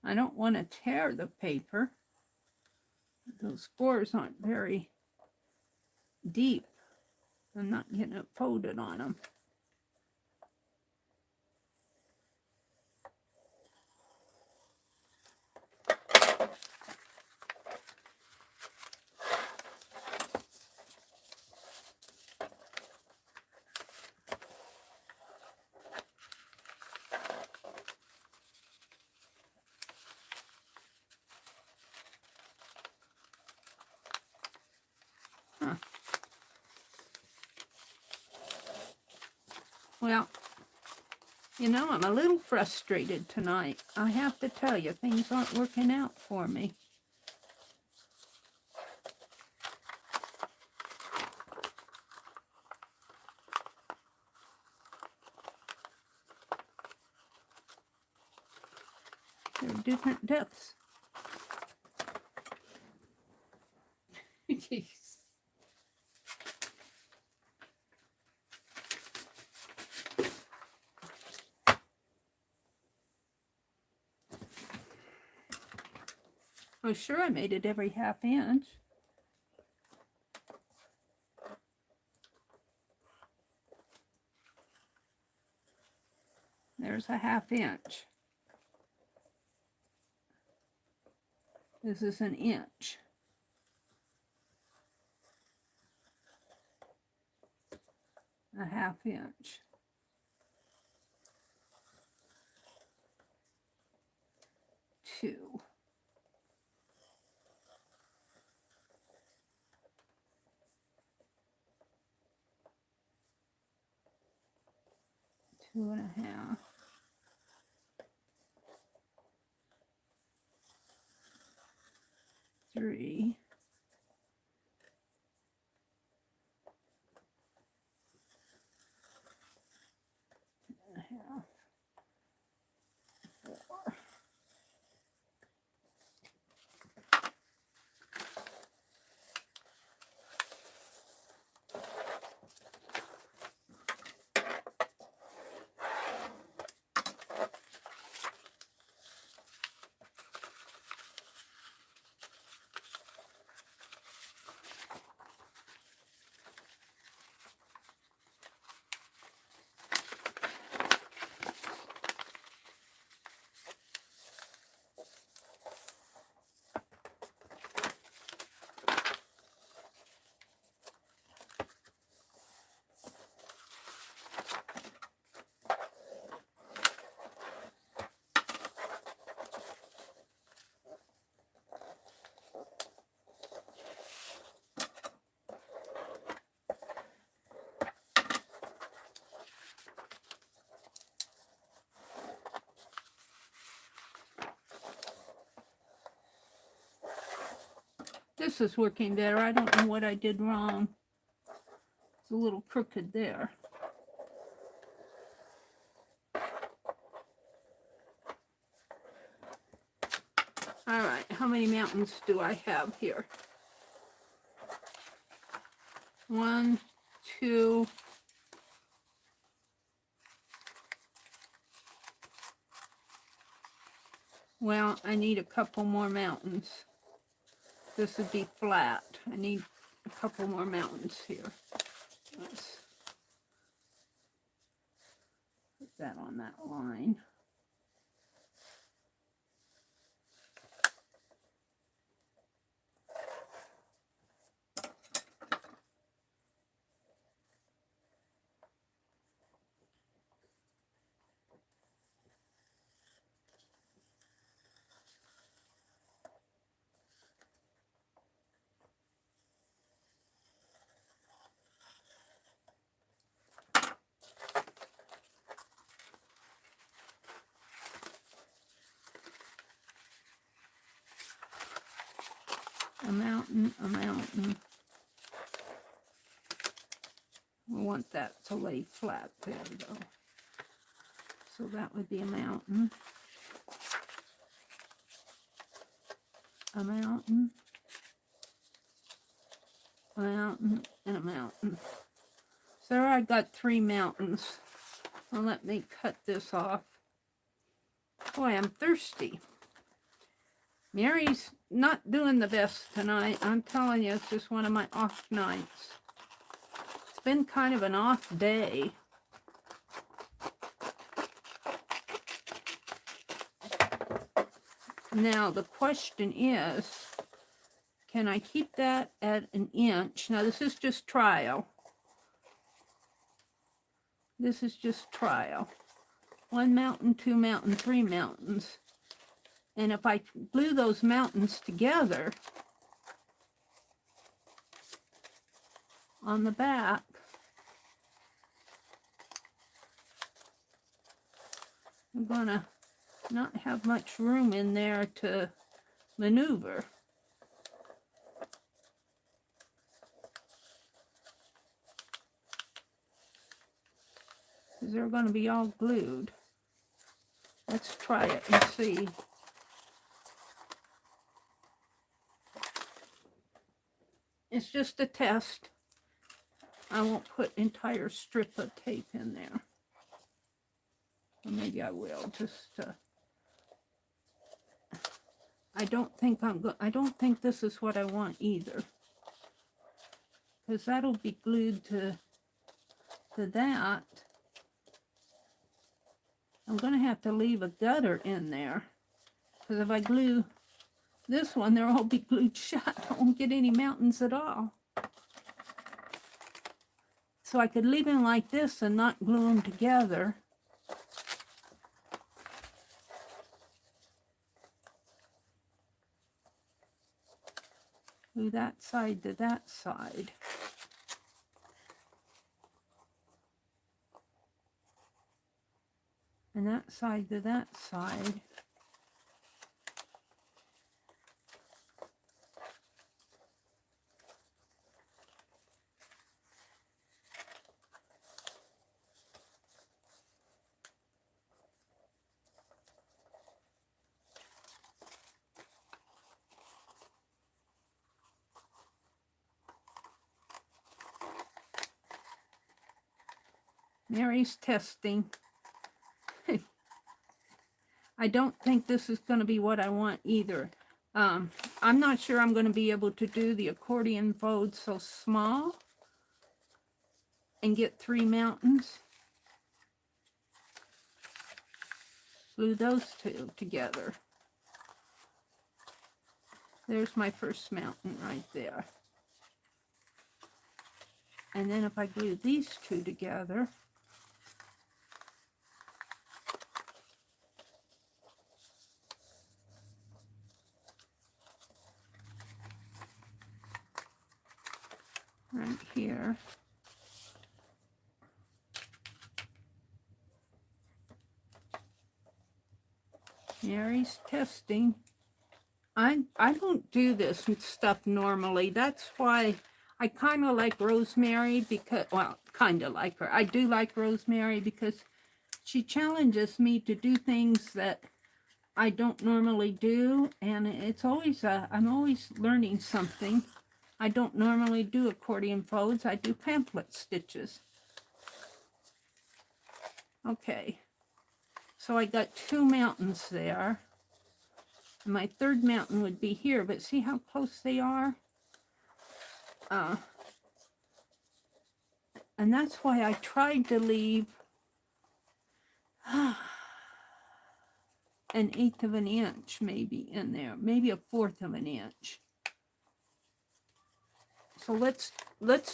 I don't want to tear the paper. Those scores aren't very deep. I'm not getting it folded on them. Huh. Well, you know, I'm a little frustrated tonight. I have to tell you, things aren't working out for me. They're different depths. Jeez. Oh, sure, I made it every ½ inch. There's a ½ inch. This is an inch. A ½ inch. Two. Two and a half. Three. And a half. Four. This is working better. I don't know what I did wrong. It's a little crooked there. All right, how many mountains do I have here? 1, 2, 3, Well, I need a couple more mountains. This would be flat. I need a couple more mountains here. Let's put that on that line. A mountain, a mountain. We want that to lay flat there though. So that would be a mountain. A mountain. A mountain and a mountain. So I got 3 mountains. Well, let me cut this off. Boy, I'm thirsty. Meri's not doing the best tonight. I'm telling you, it's just one of my off nights. It's been kind of an off day. Now, the question is, can I keep that at 1 inch? Now, this is just trial. This is just trial. 1 mountain, 2 mountain, 3 mountains. And if I glue those mountains together on the back, I'm gonna not have much room in there to maneuver. Because they're gonna be all glued. Let's try it and see. It's just a test. I won't put entire strip of tape in there. Or maybe I will. Just I don't think this is what I want either. Because that'll be glued to that. I'm going to have to leave a gutter in there. Because if I glue this one, they'll all be glued shut. I won't get any mountains at all. So I could leave them like this and not glue them together. Glue that side to that side. And that side to that side. Meri's testing. I don't think this is going to be what I want either. I'm not sure I'm going to be able to do the accordion fold so small and get 3 mountains. Glue those 2 together. There's my first mountain right there. And then if I glue these 2 together, right here. Meri's testing. I don't do this stuff normally. That's why I kind of like Rosemary because, well, kind of like her. I do like Rosemary because she challenges me to do things that I don't normally do. And it's always, I'm always learning something. I don't normally do accordion folds. I do pamphlet stitches. Okay. So I got 2 mountains there. My third mountain would be here, but see how close they are? And that's why I tried to leave an 1/8 of an inch maybe in there, maybe a 1/4 of an inch. So let's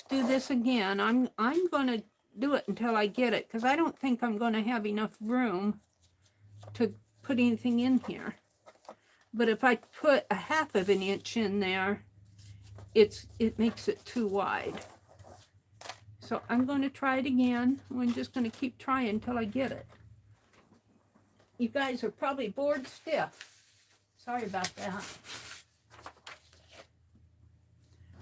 do this again. I'm going to do it until I get it, because I don't think I'm going to have enough room to put anything in here. But if I put a 1/2 of an inch in there, it makes it too wide. So I'm going to try it again. I'm just going to keep trying until I get it. You guys are probably bored stiff. Sorry about that.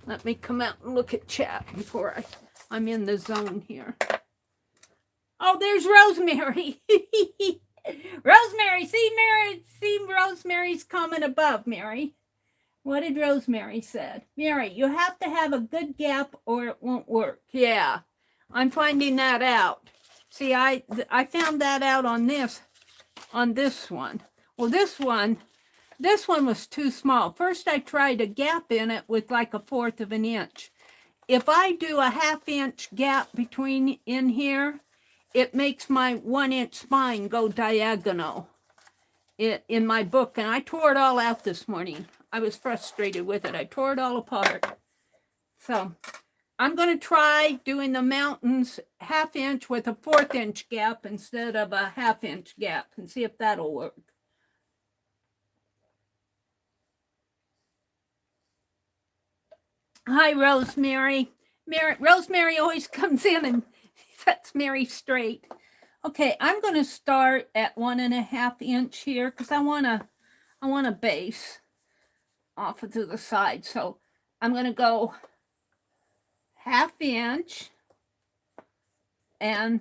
Let me come out and look at chat before I'm in the zone here. Oh, there's Rosemary. Rosemary, see Rosemary's comment above, Meri. What did Rosemary said? Meri, you have to have a good gap or it won't work. Yeah, I'm finding that out. See, I found that out on this one. Well, this one was too small. First, I tried a gap in it with like a 1/4 of an inch. If I do a 1/2 inch gap between in here, it makes my 1 inch spine go diagonal in my book. And I tore it all out this morning. I was frustrated with it. I tore it all apart. So I'm going to try doing the mountains 1/2 inch with a 1/4 inch gap instead of a 1/2 inch gap and see if that'll work. Hi, Rosemary. Rosemary always comes in and sets Meri straight. Okay, I'm going to start at 1.5 inch here because I want a base off to the side. So I'm going to go 1/2 inch and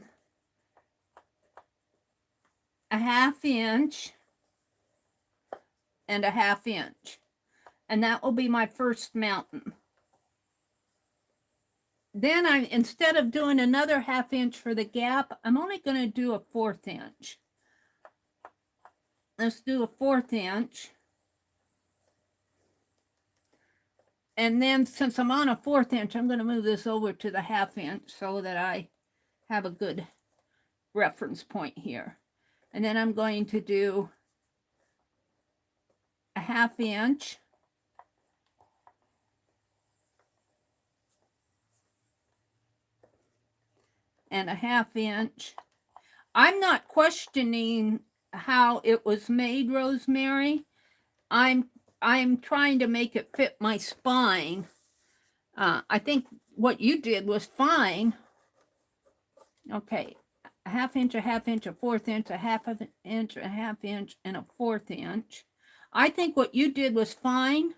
a 1/2 inch and a 1/2 inch. And that will be my first mountain. Then instead of doing another 1/2 inch for the gap, I'm only going to do a 1/4 inch. Let's do a 1/4 inch. And then since I'm on a 1/4 inch, I'm going to move this over to the 1/2 inch so that I have a good reference point here. And then I'm going to do a 1/2 inch. And a 1/2 inch. I'm not questioning how it was made, Rosemary. I'm trying to make it fit my spine. I think what you did was fine. Okay, a 1/2 inch, a 1/2 inch, a 1/4 inch, a 1/2 inch, a 1/2 inch, and a 1/4 inch. I think what you did was fine,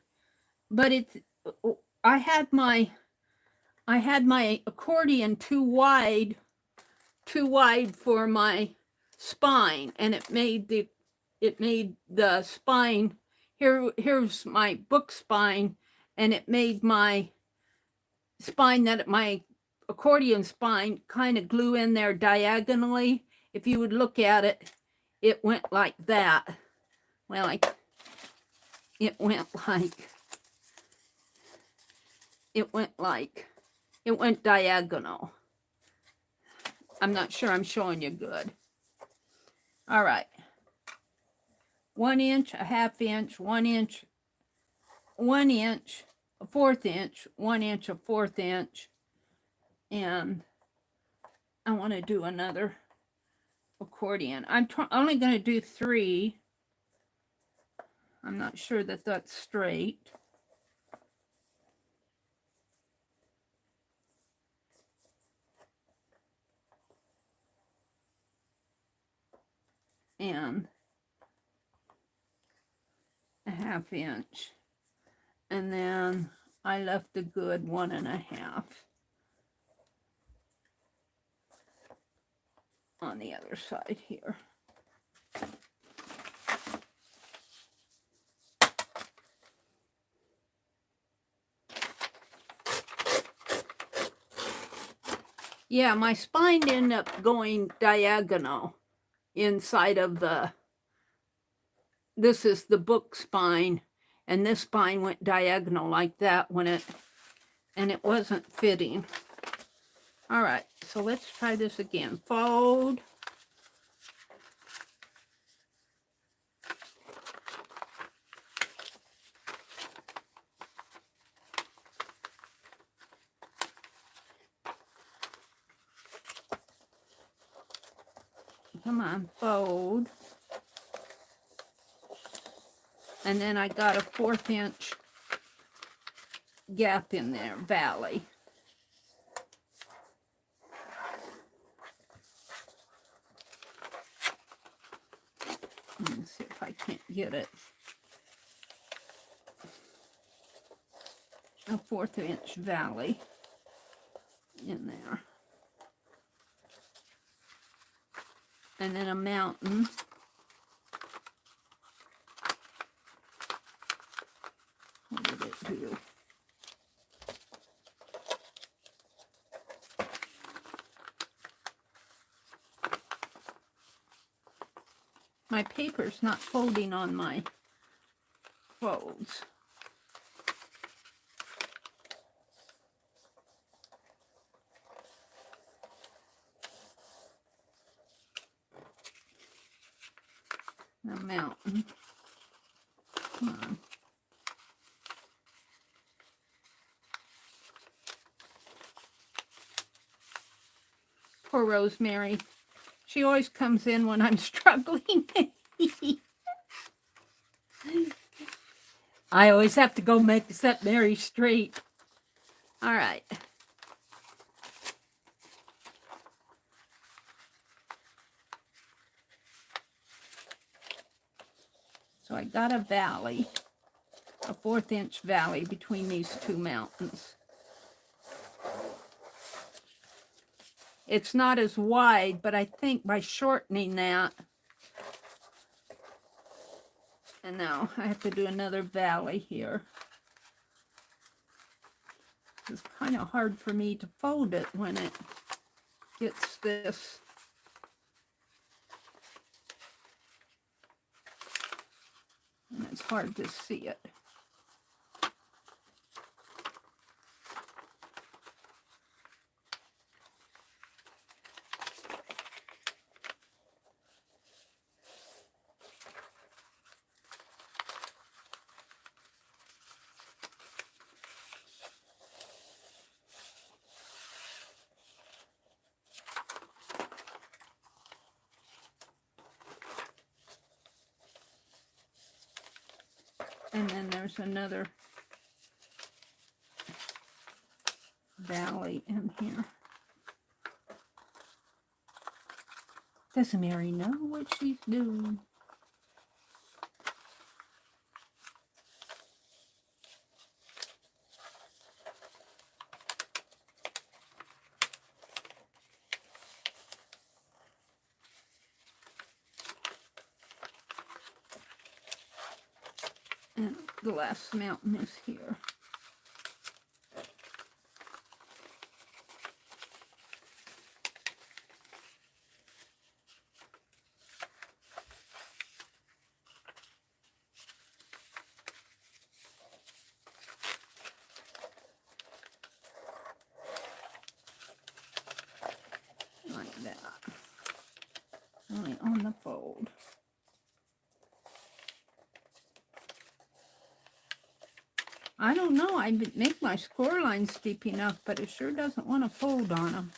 but I had my accordion too wide for my spine, and it made the spine here's my book spine, and it made my spine my accordion spine kind of glue in there diagonally. If you would look at it, it went like that. Well, it went diagonal. I'm not sure I'm showing you good. All right. 1 inch, a 1/2 inch, 1 inch, 1 inch, a 1/4 inch, 1 inch, a 1/4 inch. And I want to do another accordion. I'm only going to do 3. I'm not sure that that's straight. And a 1/2 inch. And then I left a good 1.5 on the other side here. Yeah, my spine ended up going diagonal inside of the this is the book spine, and this spine went diagonal like that when and it wasn't fitting. All right, so let's try this again. Fold. Come on, fold. And then I got a 1/4 inch gap in there, valley. Let me see if I can't get it. A 1/4 inch valley in there. And then a mountain. What did it do? My paper's not folding on my folds. A mountain. Come on. Poor Rosemary. She always comes in when I'm struggling. I always have to go make set Meri straight. All right. So I got a valley, a 1/4 inch valley between these two mountains. It's not as wide, but I think by shortening that, and now I have to do another valley here. It's kind of hard for me to fold it when it gets this. And it's hard to see it. And then there's another valley in here. Does Meri know what she's doing? And the last mountain is here. Like that. Only on the fold. I don't know. I make my score lines deep enough, but it sure doesn't want to fold on them.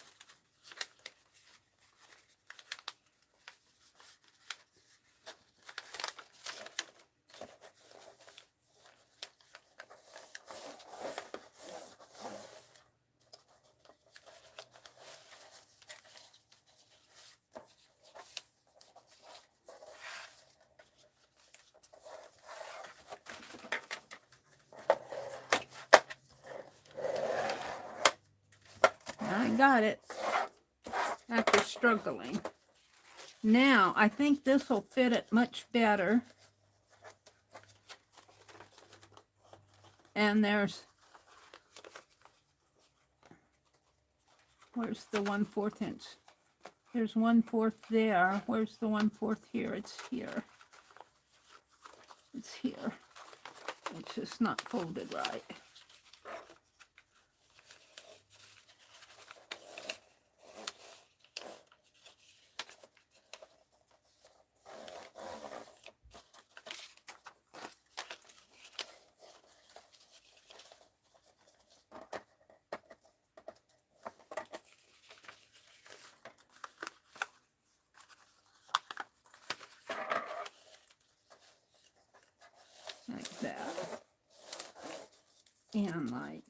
I got it after struggling. Now, I think this will fit it much better. And where's the 1/4 inch? There's 1/4 there. Where's the 1/4 here? It's here. sides here. It's just not folded right. Like that. And like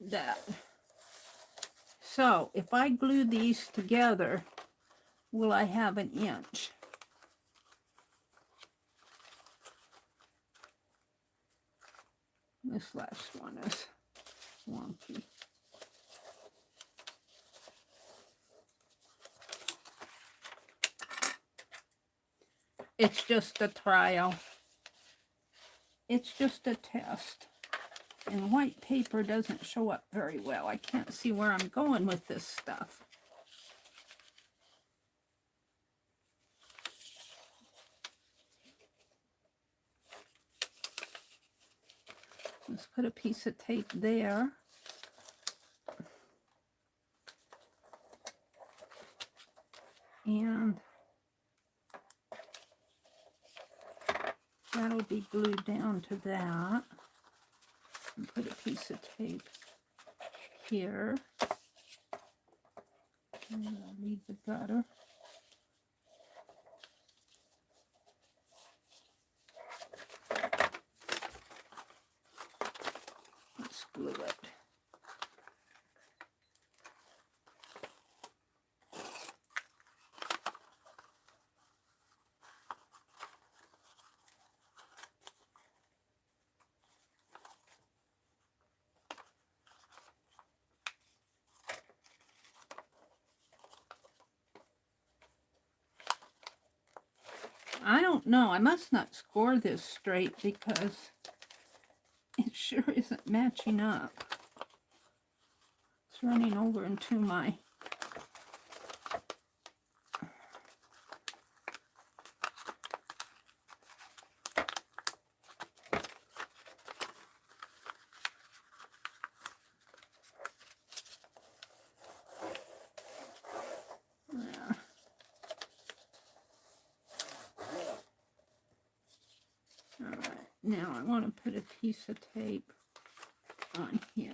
that. So if I glue these together, will I have an inch? This last one is wonky. It's just a trial. It's just a test. And white paper doesn't show up very well. I can't see where I'm going with this stuff. Let's put a piece of tape there. And that'll be glued down to that. And put a piece of tape here. And I'll leave the gutter. Let's glue it. I don't know. I must not score this straight because it sure isn't matching up. It's running over into my Now I want to put a piece of tape on here.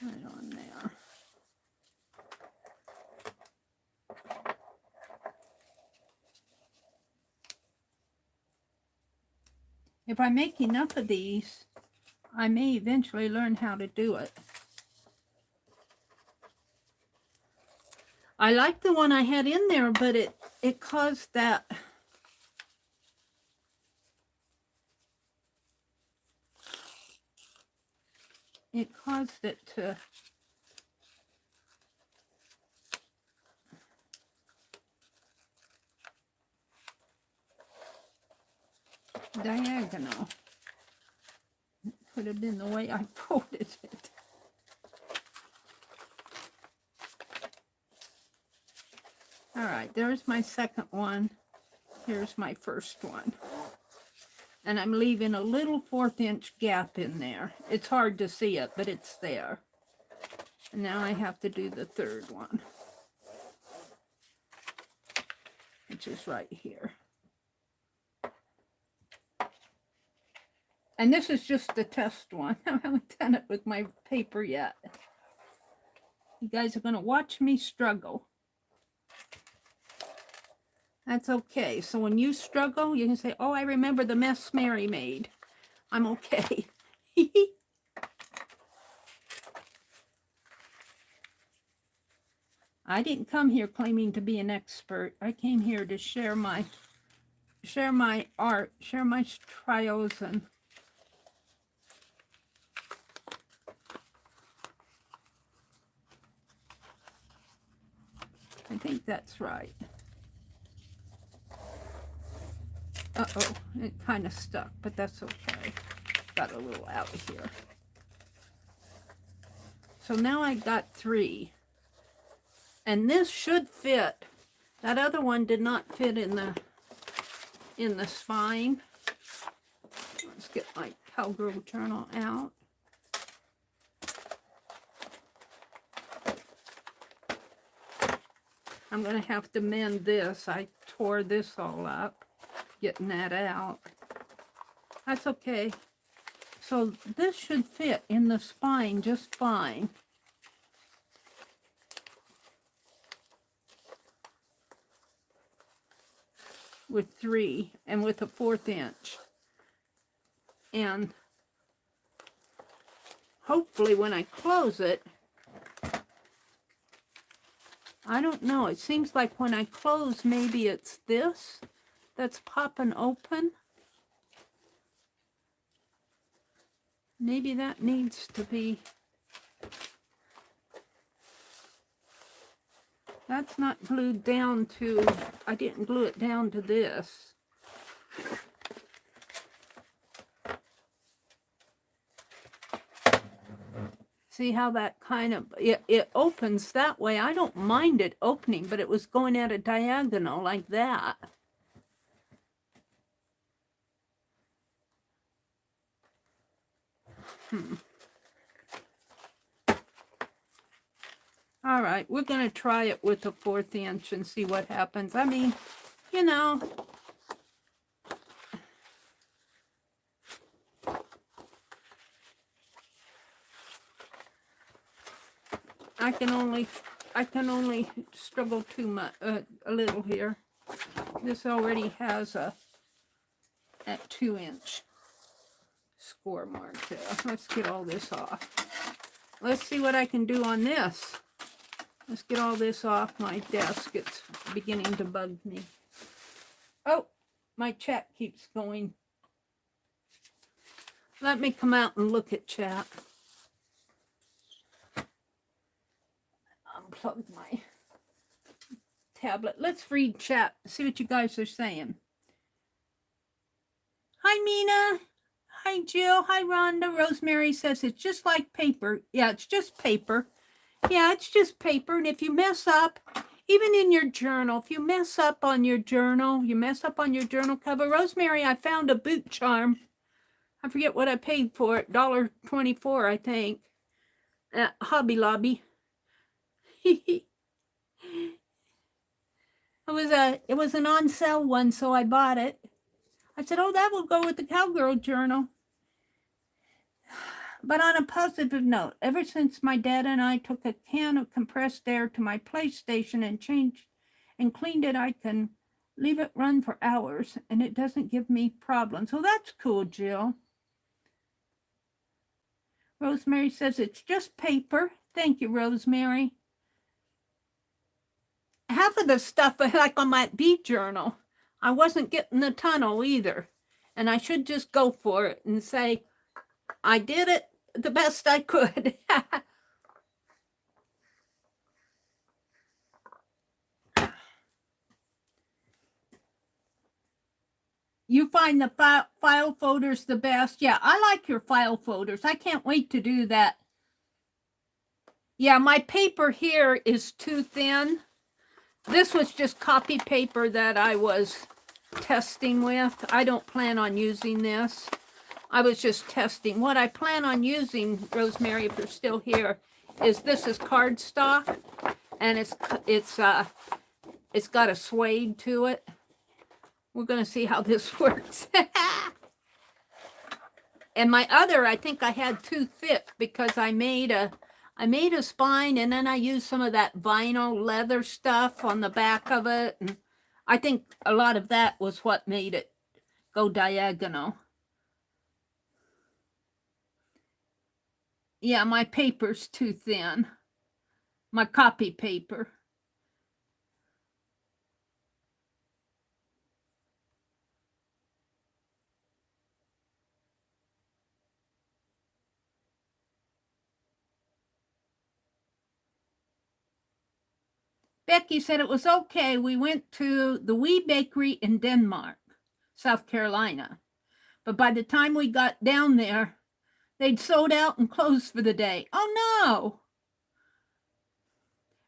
Right on there. If I make enough of these, I may eventually learn how to do it. I like the one I had in there, but it caused that it to diagonal. It could have been the way I folded it. All right, there's my second one. Here's my first one. And I'm leaving a little 1/4 inch gap in there. It's hard to see it, but it's there. And now I have to do the third one, which is right here. And this is just the test one. I haven't done it with my paper yet. You guys are going to watch me struggle. That's okay. So when you struggle, you can say, oh, I remember the mess Meri made. I'm okay. I didn't come here claiming to be an expert. I came here to share my art, share my trials, and I think that's right. Uh-oh, it kind of stuck, but that's okay. got a little out here. So now I got 3. And this should fit. That other one did not fit in the spine. Let's get my Cowgirl journal out. I'm going to have to mend this. I tore this all up, getting that out. That's okay. So this should fit in the spine just fine. With 3 and with a 1/4 inch. And hopefully when I close it, I don't know, it seems like when I close, maybe it's this that's popping open. Maybe that needs to be, that's not glued down to, I didn't glue it down to this. See how that kind of, it opens that way. I don't mind it opening, but it was going at a diagonal like that. All right, we're going to try it with a 1/4 inch and see what happens. I mean, you know, I can only struggle too much, a little here. This already has a 2 inch score mark there. Let's get all this off. Let's see what I can do on this. Let's get all this off my desk. It's beginning to bug me. Oh, my chat keeps going. Let me come out and look at chat. Unplug my tablet. Let's read chat. See what you guys are saying. Hi, Mina. Hi, Jill. Hi, Rhonda. Rosemary says it's just like paper. Yeah, it's just paper. Yeah, it's just paper. And if you mess up, even in your journal, if you mess up on your journal, you mess up on your journal cover. Rosemary, I found a boot charm. I forget what I paid for it. $1.24, I think. At Hobby Lobby. It was an on sale one, so I bought it. I said, oh, that will go with the Cowgirl journal. But on a positive note, ever since my dad and I took a can of compressed air to my PlayStation and changed and cleaned it, I can leave it run for hours and it doesn't give me problems. So that's cool, Jill. Rosemary says it's just paper. Thank you, Rosemary. Half of the stuff, like on my bead journal, I wasn't getting the tunnel either. And I should just go for it and say, I did it the best I could. You find the file folders the best? Yeah, I like your file folders. I can't wait to do that. Yeah, my paper here is too thin. This was just copy paper that I was testing with. I don't plan on using this. I was just testing. What I plan on using, Rosemary, if you're still here, is this is cardstock, and it's got a suede to it. We're going to see how this works. And my other, I think I had too thick because I made a spine, and then I used some of that vinyl leather stuff on the back of it. And I think a lot of that was what made it go diagonal. Yeah, my paper's too thin. My copy paper. Becky said it was okay. We went to the Wee Bakery in Denmark, South Carolina. But by the time we got down there, they'd sold out and closed for the day. Oh no!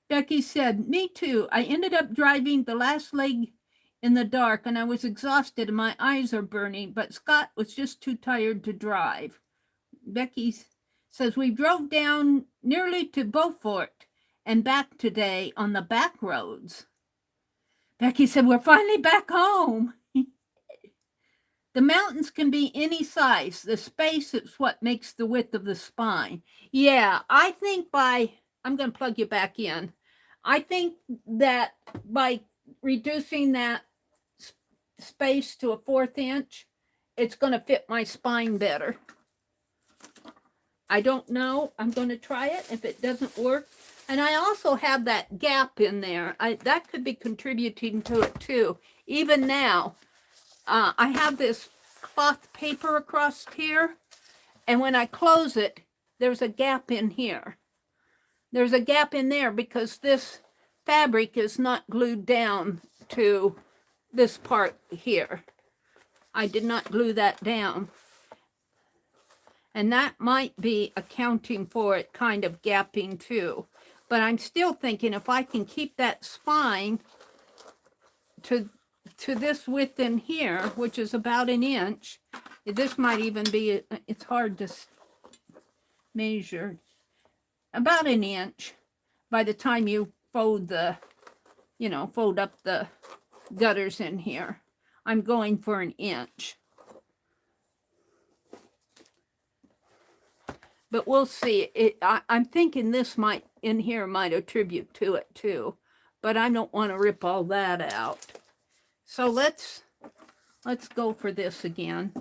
Becky said, me too. I ended up driving the last leg in the dark and I was exhausted and my eyes are burning, but Scott was just too tired to drive. Becky says, we drove down nearly to Beaufort and back today on the back roads. Becky said, we're finally back home. The mountains can be any size. The space is what makes the width of the spine. Yeah, I think I'm going to plug you back in. I think that by reducing that space to a 1/4 inch, it's going to fit my spine better. I don't know. I'm going to try it. If it doesn't work. And I also have that gap in there. That could be contributing to it too. Even now, I have this cloth paper across here. And when I close it, there's a gap in here. There's a gap in there because this fabric is not glued down to this part here. I did not glue that down. And that might be accounting for it kind of gapping too. But I'm still thinking if I can keep that spine to this width in here, which is about 1 inch, this might even be, it's hard to measure, about 1 inch by the time you fold fold up the gutters in here. I'm going for 1 inch. But we'll see. I'm thinking this might attribute to it too. But I don't want to rip all that out. So let's go for this again.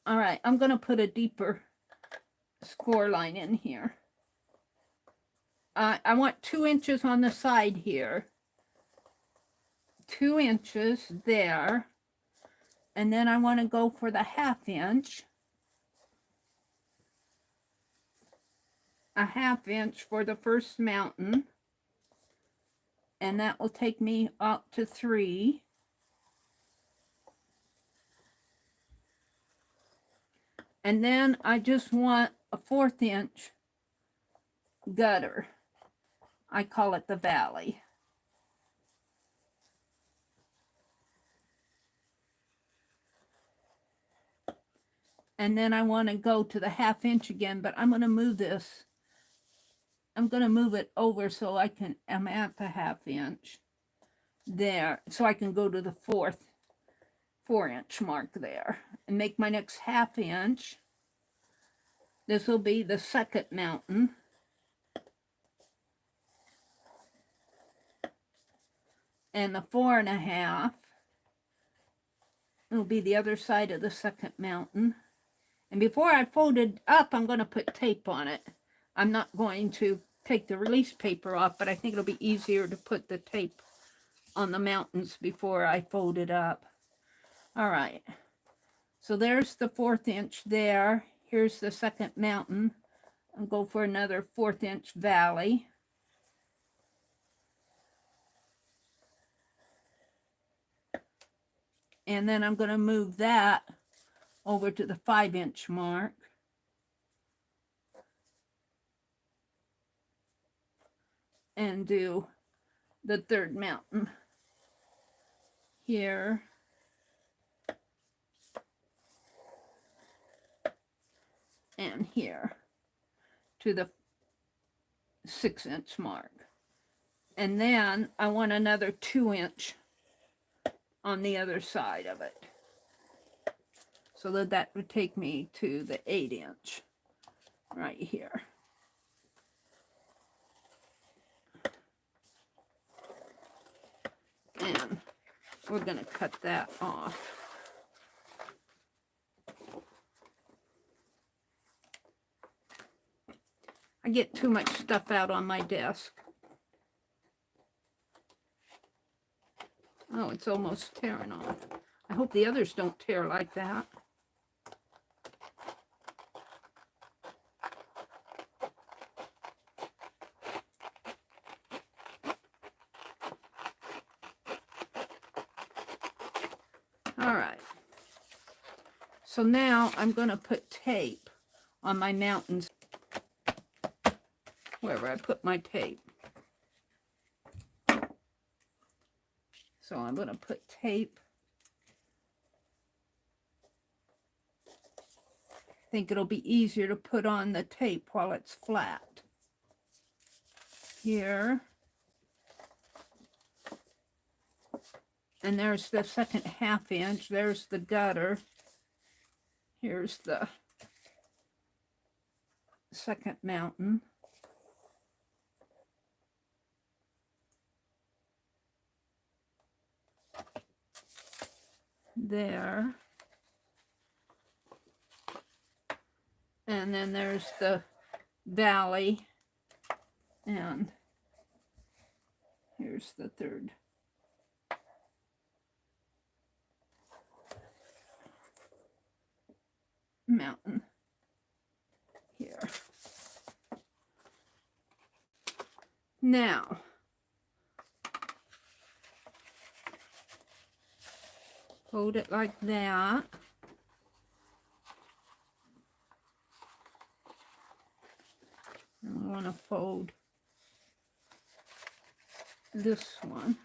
All right, I'm going to put a deeper score line in here. I want 2 inches on the side here. 2 inches there. And then I want to go for the 1/2 inch. A 1/2 inch for the first mountain. And that will take me up to 3. And then I just want a 1/4 inch gutter. I call it the valley. And then I want to go to the 1/2 inch again, but I'm going to move this. I'm going to move it over so I'm at the 1/2 inch there. So I can go to the 4 inch mark there and make my next 1/2 inch. This will be the second mountain. And the 4 1/2 will be the other side of the second mountain. And before I fold it up, I'm going to put tape on it. I'm not going to take the release paper off, but I think it'll be easier to put the tape on the mountains before I fold it up. All right. So there's the 1/4 inch there. Here's the second mountain. I'll go for another 1/4 inch valley. And then I'm going to move that over to the 5 inch mark. And do the third mountain here. And here to the 6 inch mark. And then I want another 2 inch on the other side of it. So that would take me to the 8 inch right here. And we're going to cut that off. I get too much stuff out on my desk. Oh, it's almost tearing off. I hope the others don't tear like that. All right. So now I'm going to put tape on my mountains, wherever I put my tape. So I'm going to put tape. I think it'll be easier to put on the tape while it's flat. Here. And there's the second 1/2 inch. There's the gutter. Here's the second mountain. There. And then there's the valley. And here's the third. Mountain here. Now, fold it like that. And I want to fold this one.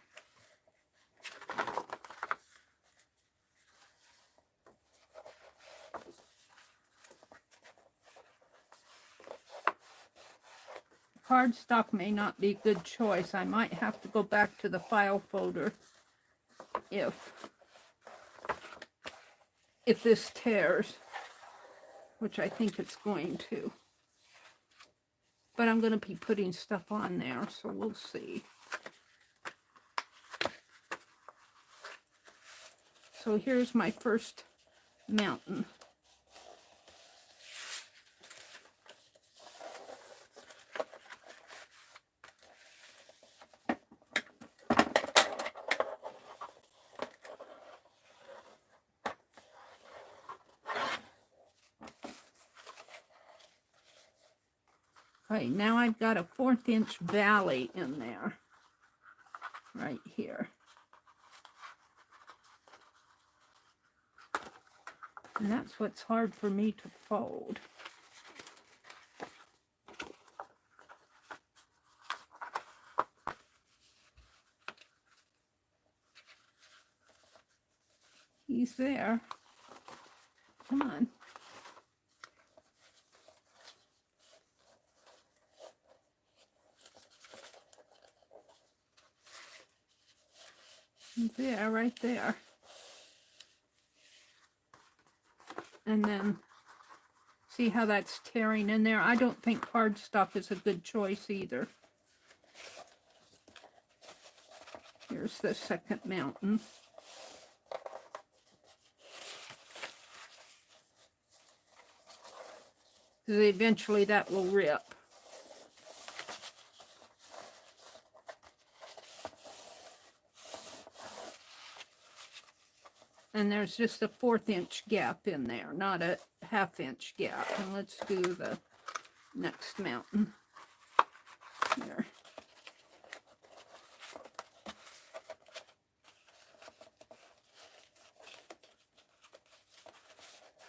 Cardstock may not be a good choice. I might have to go back to the file folder if this tears, which I think it's going to. But I'm going to be putting stuff on there, so we'll see. So here's my first mountain. Okay, now I've got a 1/4 inch valley in there, right here. And that's what's hard for me to fold. He's there. Come on. There, right there. And then see how that's tearing in there? I don't think cardstock is a good choice either. Here's the second mountain. Because eventually that will rip. And there's just a 1/4 inch gap in there, not a 1/2 inch gap. And let's do the next mountain here.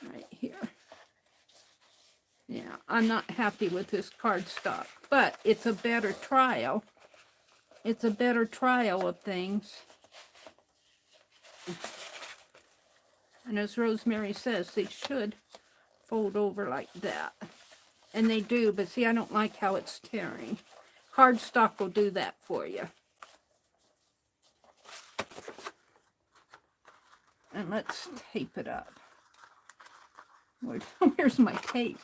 Right here. Yeah, I'm not happy with this cardstock, but it's a better trial. It's a better trial of things. And as Rosemary says, they should fold over like that. And they do, but see, I don't like how it's tearing. Cardstock will do that for you. And let's tape it up. Where's my tape?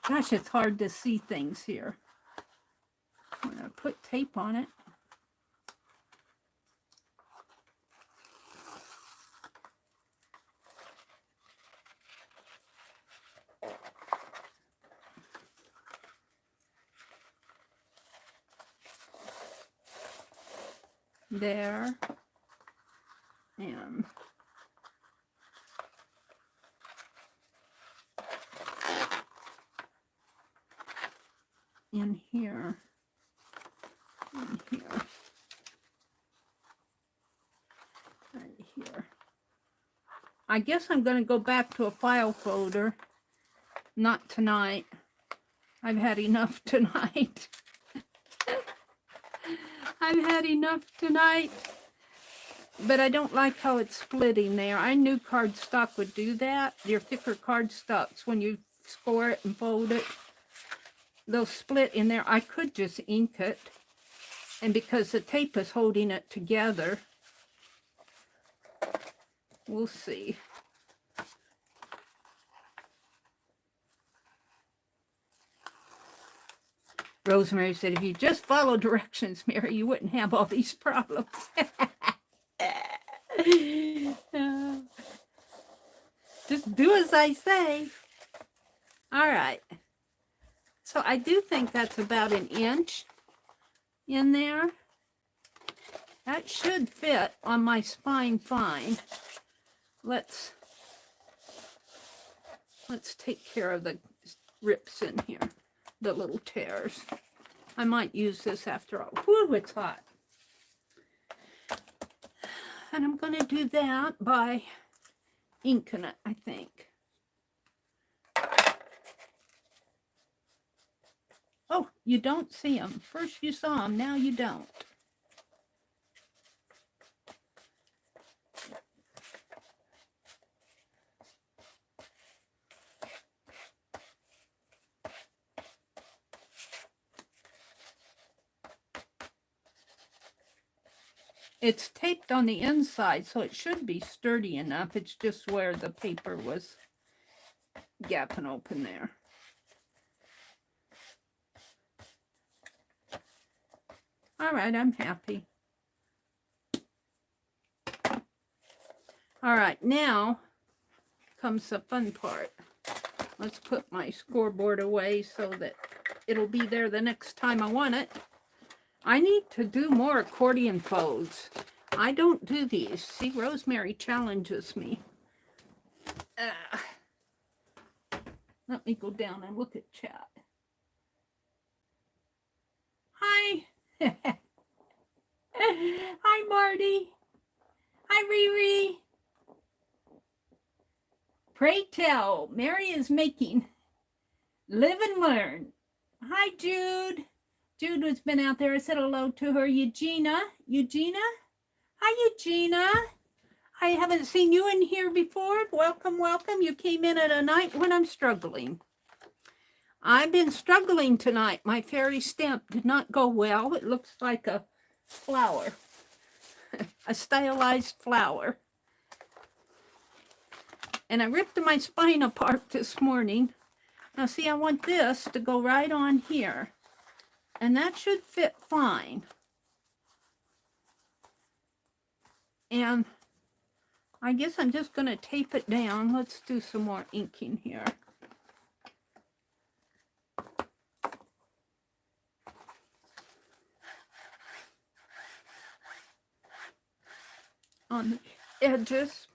Gosh, it's hard to see things here. I'm going to put tape on it. There. And in here. In here. Right here. I guess I'm going to go back to a file folder. Not tonight. I've had enough tonight. I've had enough tonight. But I don't like how it's splitting there. I knew cardstock would do that. Your thicker cardstocks, when you score it and fold it, they'll split in there. I could just ink it. And because the tape is holding it together, we'll see. Rosemary said, if you just follow directions, Meri, you wouldn't have all these problems. Just do as I say. All right. So I do think that's about 1 inch in there. That should fit on my spine fine. Let's take care of the rips in here, the little tears. I might use this after all. Whew, it's hot. And I'm going to do that by inking it, I think. Oh, you don't see them. First you saw them, now you don't. It's taped on the inside, so it should be sturdy enough. It's just where the paper was gapping open there. All right, I'm happy. All right, now comes the fun part. Let's put my scoreboard away so that it'll be there the next time I want it. I need to do more accordion folds. I don't do these. See, Rosemary challenges me. Let me go down and look at chat. Hi. Hi, Marty. Hi, Riri. Pray tell, Meri is making Live and Learn. Hi, Jude. Jude has been out there. I said hello to her. Eugenia. Hi, Eugenia. I haven't seen you in here before. Welcome, welcome. You came in at a night when I'm struggling. I've been struggling tonight. My fairy stamp did not go well. It looks like a flower, a stylized flower. And I ripped my spine apart this morning. Now see, I want this to go right on here. And that should fit fine. And I guess I'm just going to tape it down. Let's do some more inking here. On the edges.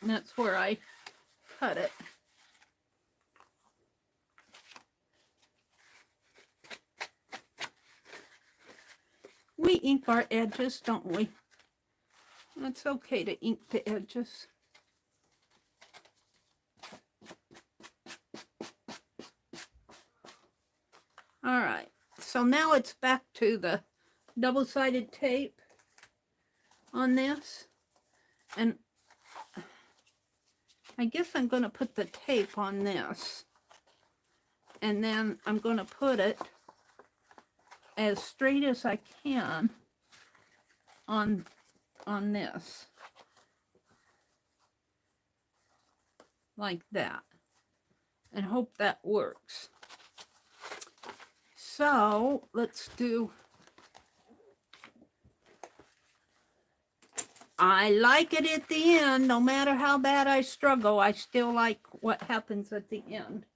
And that's where I cut it. We ink our edges, don't we? It's okay to ink the edges. All right, so now it's back to the double-sided tape on this. And I guess I'm going to put the tape on this. And then I'm going to put it as straight as I can on this. Like that. And hope that works. So let's do, I like it at the end. No matter how bad I struggle, I still like what happens at the end.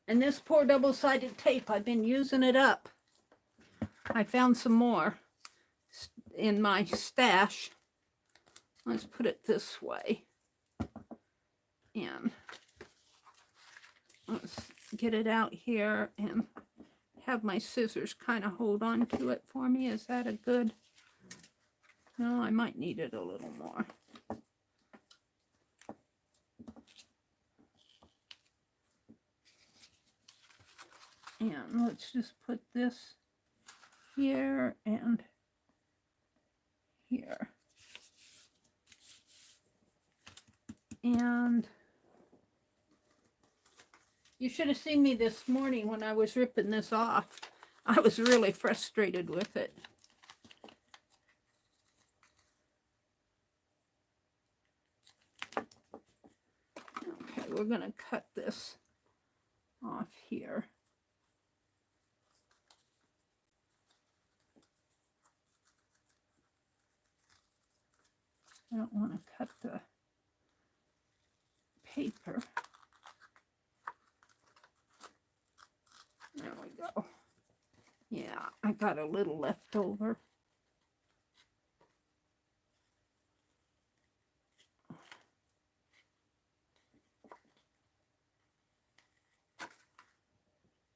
And this poor double-sided tape, I've been using it up. I found some more in my stash. Let's put it this way. And let's get it out here and have my scissors kind of hold on to it for me. Is that a good? No, I might need it a little more. And let's just put this here and here. And you should have seen me this morning when I was ripping this off. I was really frustrated with it. Okay, we're going to cut this off here. I don't want to cut the paper. There we go. Yeah, I got a little left over.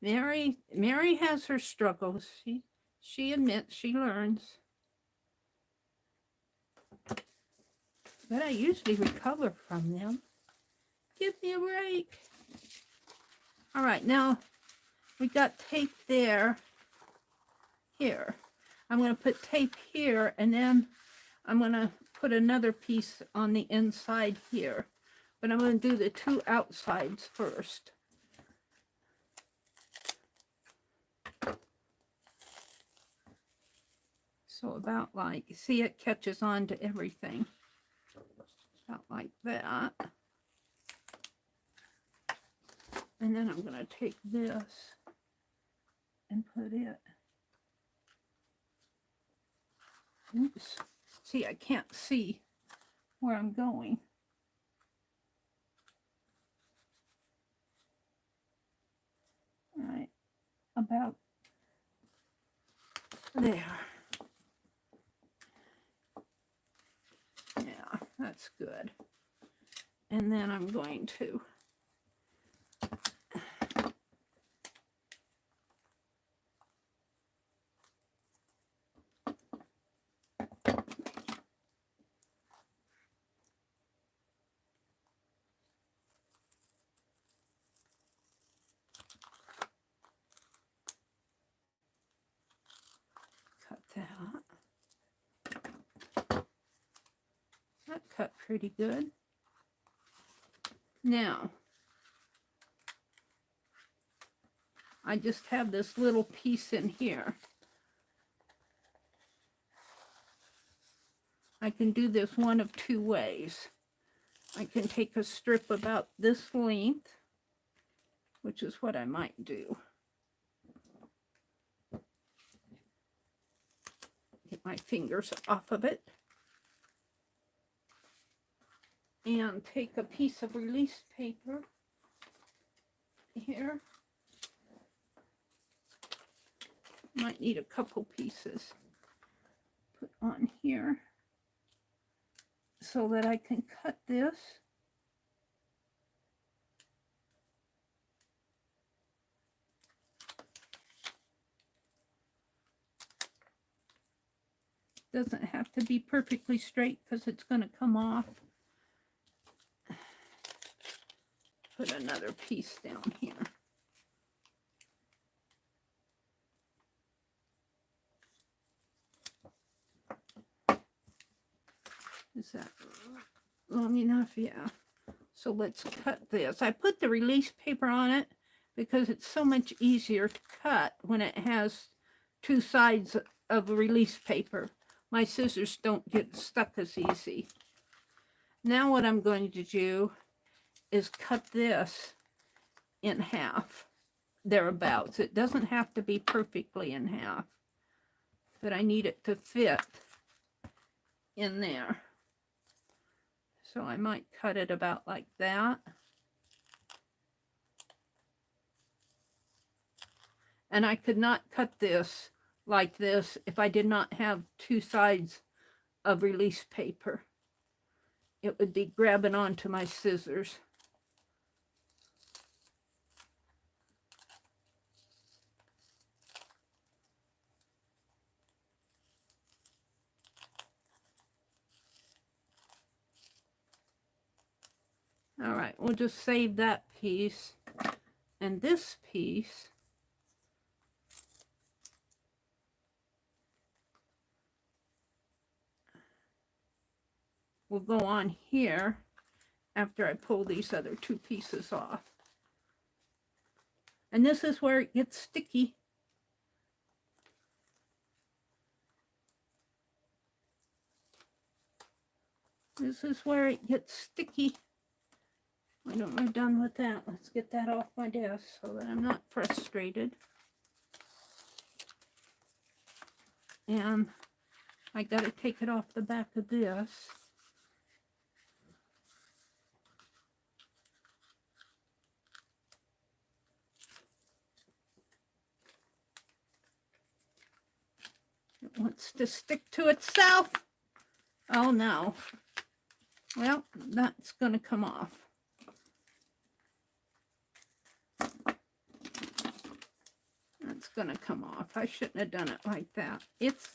Meri has her struggles. She admits she learns. But I usually recover from them. Give me a break. All right, now we got tape there. Here. I'm going to put tape here, and then I'm going to put another piece on the inside here. But I'm going to do the two outsides first. So about like, see, it catches on to everything. About like that. And then I'm going to take this and put it. Oops. See, I can't see where I'm going. All right, about there. Yeah, that's good. And then I'm going to cut that. That cut pretty good. Now, I just have this little piece in here. I can do this one of two ways. I can take a strip about this length, which is what I might do. Get my fingers off of it. And take a piece of release paper here. Might need a couple pieces. Put on here so that I can cut this. Doesn't have to be perfectly straight because it's going to come off. Put another piece down here. Is that long enough? Yeah. So let's cut this. I put the release paper on it because it's so much easier to cut when it has two sides of the release paper. My scissors don't get stuck as easy. Now what I'm going to do is cut this in half, thereabouts. It doesn't have to be perfectly in half, but I need it to fit in there. So I might cut it about like that. And I could not cut this like this if I did not have two sides of release paper. It would be grabbing onto my scissors. All right, we'll just save that piece. And this piece will go on here after I pull these other two pieces off. And this is where it gets sticky. This is where it gets sticky. Why don't we're done with that? Let's get that off my desk so that I'm not frustrated. And I got to take it off the back of this. It wants to stick to itself. Oh no. Well, that's going to come off. That's going to come off. I shouldn't have done it like that. It's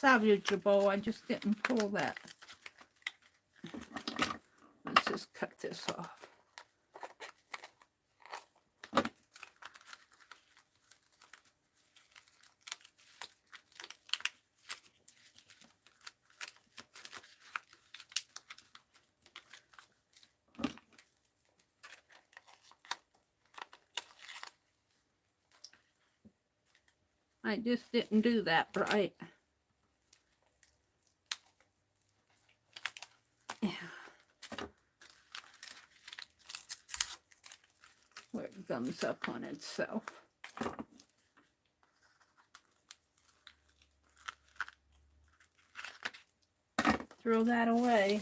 salvageable. I just didn't pull that. Let's just cut this off. I just didn't do that right. Yeah. Where it gums up on itself. Throw that away.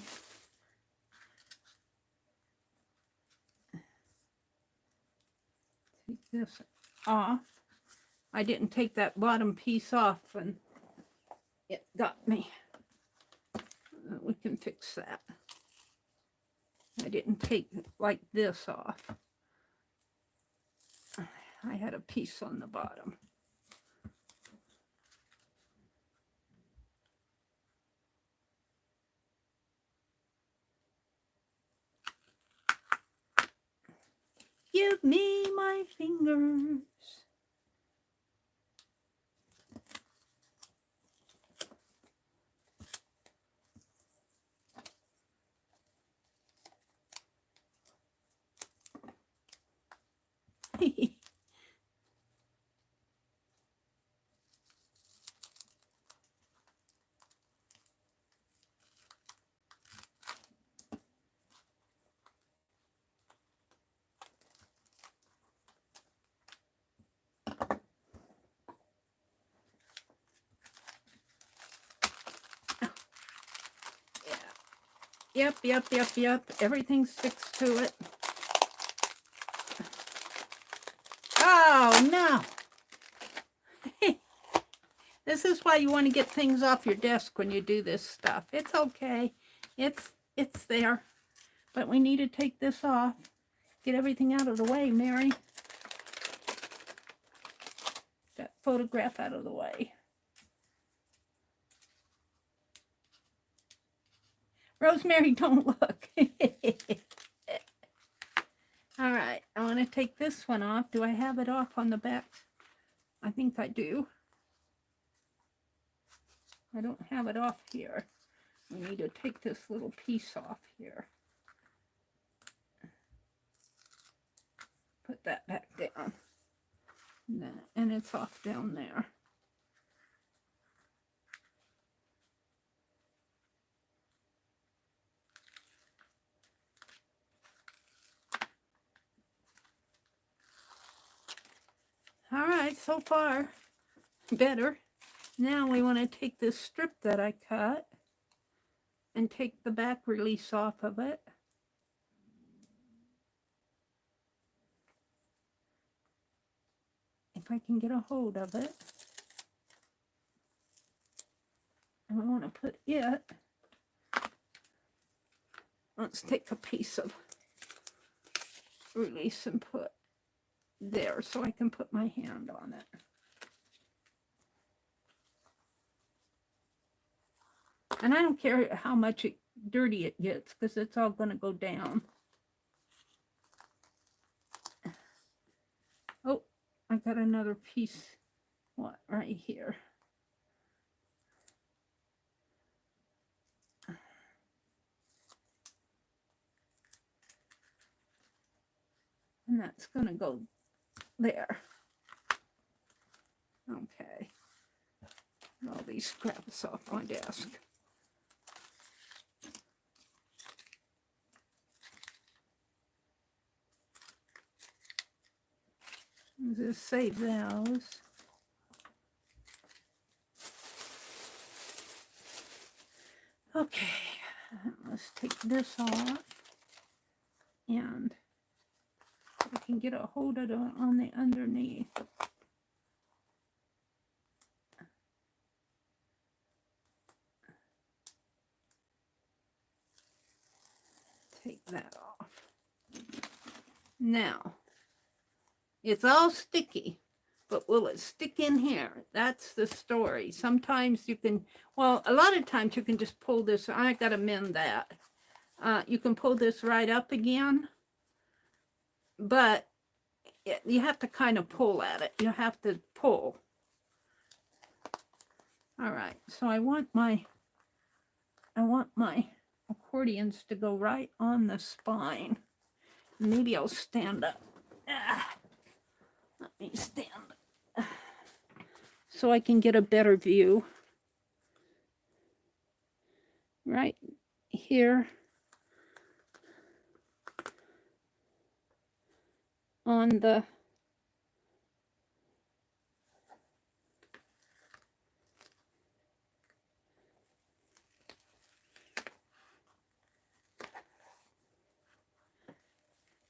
Take this off. I didn't take that bottom piece off and it got me. We can fix that. I didn't take like this off. I had a piece on the bottom. Give me my fingers. Yep. Everything sticks to it. Oh, no. This is why you want to get things off your desk when you do this stuff. It's okay. It's there. But we need to take this off. Get everything out of the way, Meri. That photograph out of the way. Rosemary, don't look. All right, I want to take this one off. Do I have it off on the back? I think I do. I don't have it off here. We need to take this little piece off here. Put that back down. And it's off down there. All right, so far, better. Now we want to take this strip that I cut and take the back release off of it. If I can get a hold of it. And we want to put it, let's take a piece of release and put there so I can put my hand on it. And I don't care how much dirty it gets because it's all going to go down. got another piece, what, right here. And that's going to go there. Okay. All these scraps off my desk. Just save those. Okay, let's take this off, and I can get a hold of it on the underneath. Take that off. Now, it's all sticky, but will it stick in here? That's the story. Sometimes you can, well, a lot of times you can just pull this. I got to mend that. You can pull this right up again, but you have to kind of pull at it. You have to pull. All right, so I want my accordions to go right on the spine. Maybe I'll stand up. Let me stand so I can get a better view. Right here on the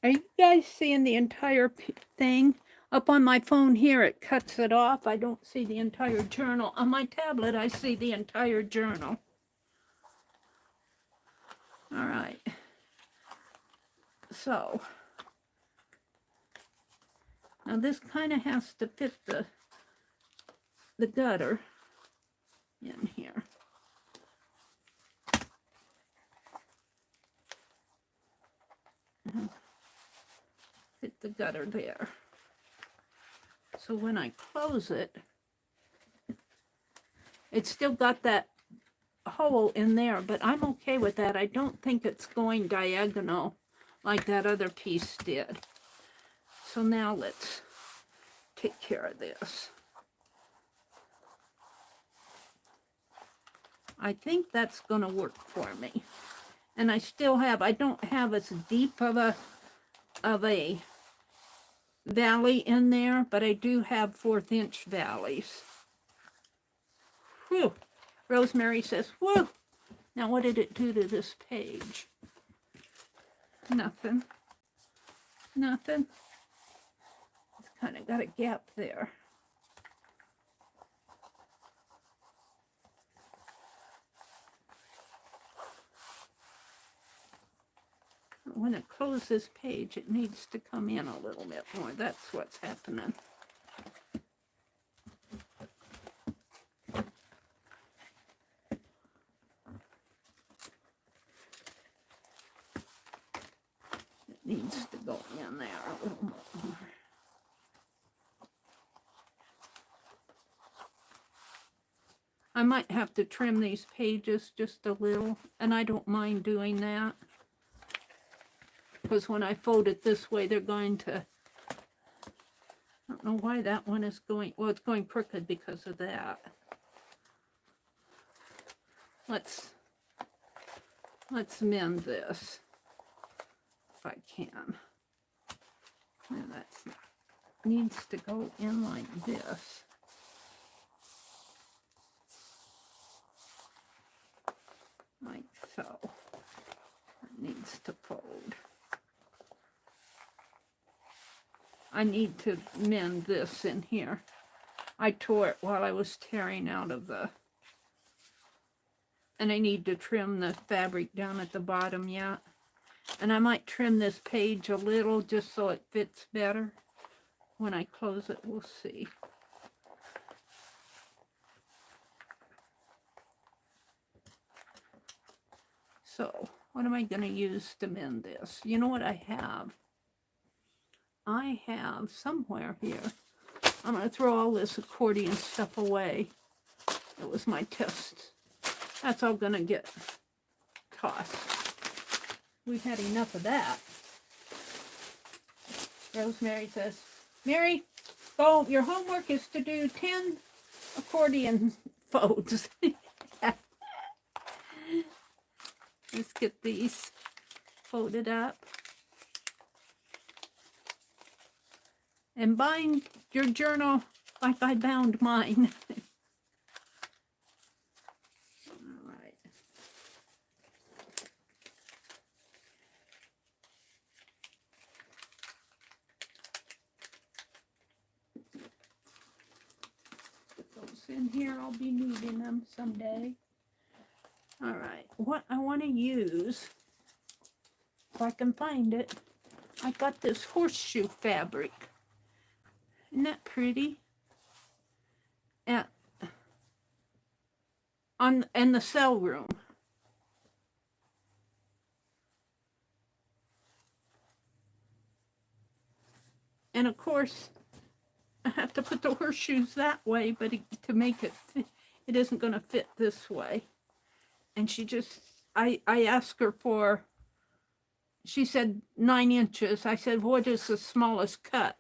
Are you guys seeing the entire thing? Up on my phone here, it cuts it off. I don't see the entire journal. On my tablet, I see the entire journal. All right. So, now this kind of has to fit the gutter in here. Fit the gutter there. So when I close it, it's still got that hole in there, but I'm okay with that. I don't think it's going diagonal like that other piece did. So now let's take care of this. I think that's going to work for me. And I still have, I don't have as deep of a valley in there, but I do have 1/4 inch valleys. Whew. Rosemary says, whew. Now what did it do to this page? Nothing. Nothing. It's kind of got a gap there. When it closes this page, it needs to come in a little bit more. That's what's happening. It needs to go in there a little more. I might have to trim these pages just a little, and I don't mind doing that. Because when I fold it this way, they're going to, I don't know why that one is going, well, it's going crooked because of that. Let's mend this, if I can. And that needs to go in like this. Like so. It needs to fold. I need to mend this in here. I tore it while I was tearing out of the, and I need to trim the fabric down at the bottom yet. And I might trim this page a little just so it fits better. When I close it, we'll see. So, what am I going to use to mend this? You know what I have? I have somewhere here I'm going to throw all this accordion stuff away. It was my test. That's all going to get tossed. We've had enough of that. Rosemary says, Meri, go, your homework is to do 10 accordion folds. Let's get these folded up. And bind your journal like I bound mine. All right. Put those in here. I'll be needing them someday. All right. What I want to use, if I can find it, I got this horseshoe fabric. Isn't that pretty? In the sale room. And of course, I have to put the horseshoes that way, but to make it fit, it isn't going to fit this way. And she just, I asked her for, she said 9 inches. I said, what is the smallest cut?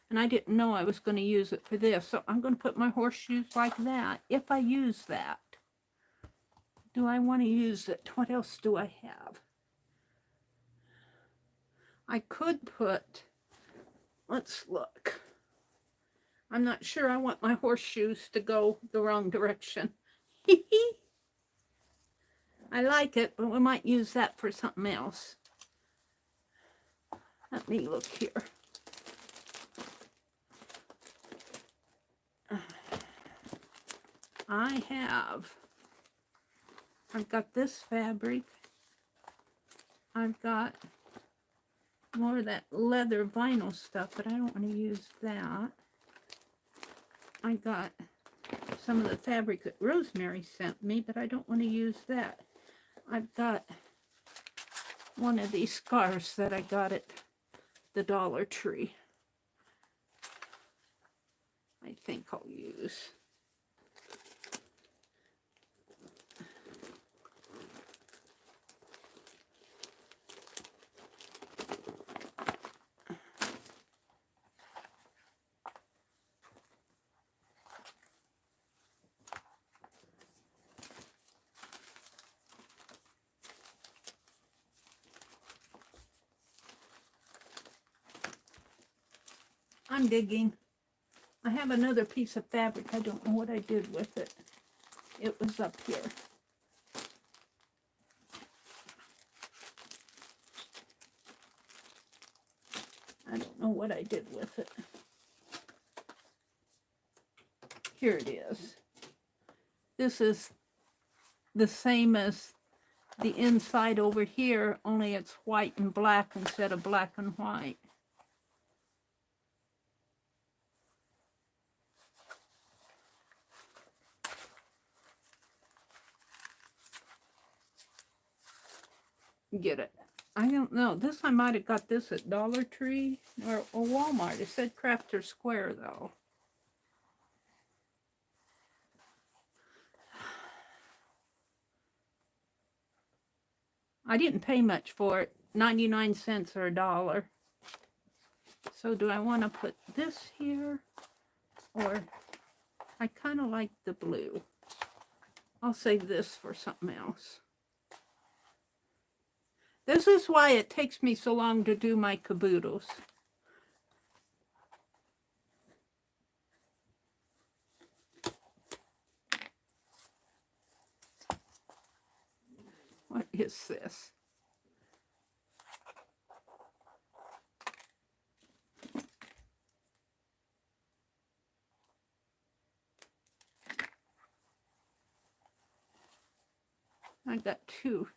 And I didn't know I was going to use it for this. So I'm going to put my horseshoes like that, if I use that. Do I want to use it? What else do I have? I could put, let's look. I'm not sure I want my horseshoes to go the wrong direction. I like it, but we might use that for something else. Let me look here. I've got this fabric. I've got more of that leather vinyl stuff, but I don't want to use that. I got some of the fabric that Rosemary sent me, but I don't want to use that. I've got one of these scarves that I got at the Dollar Tree. I think I'll use. I'm digging. I have another piece of fabric. I don't know what I did with it. It was up here. I don't know what I did with it. Here it is. This is the same as the inside over here, only it's white and black instead of black and white. Get it? I don't know. This I might have got this at Dollar Tree or Walmart. It said Crafter Square though. I didn't pay much for it. 99 cents or $1. So do I want to put this here? Or I kind of like the blue. I'll save this for something else. This is why it takes me so long to do my caboodles. What is this? I got two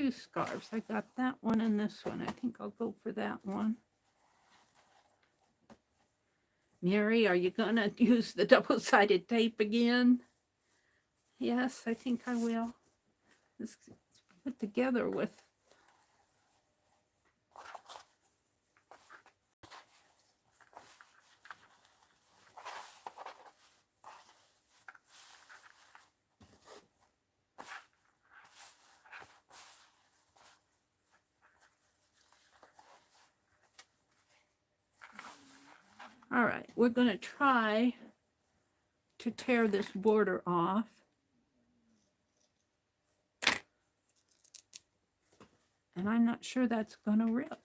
scarves. I got that one and this one. I think I'll go for that one. Meri, are you going to use the double-sided tape again? Yes, I think I will. It's put together with All right, we're going to try to tear this border off. And I'm not sure that's going to rip.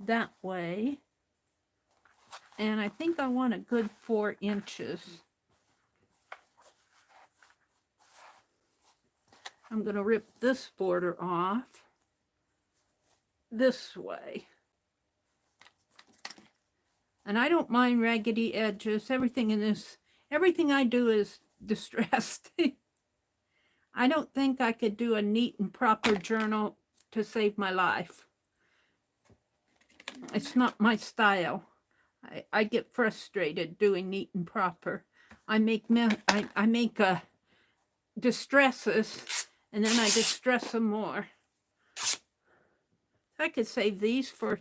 That way. And I think I want a good 4 inches. I'm going to rip this border off this way. And I don't mind raggedy edges. Everything I do is distressed. I don't think I could do a neat and proper journal to save my life. It's not my style. I get frustrated doing neat and proper. I make distresses, and then I distress them more. I could save these for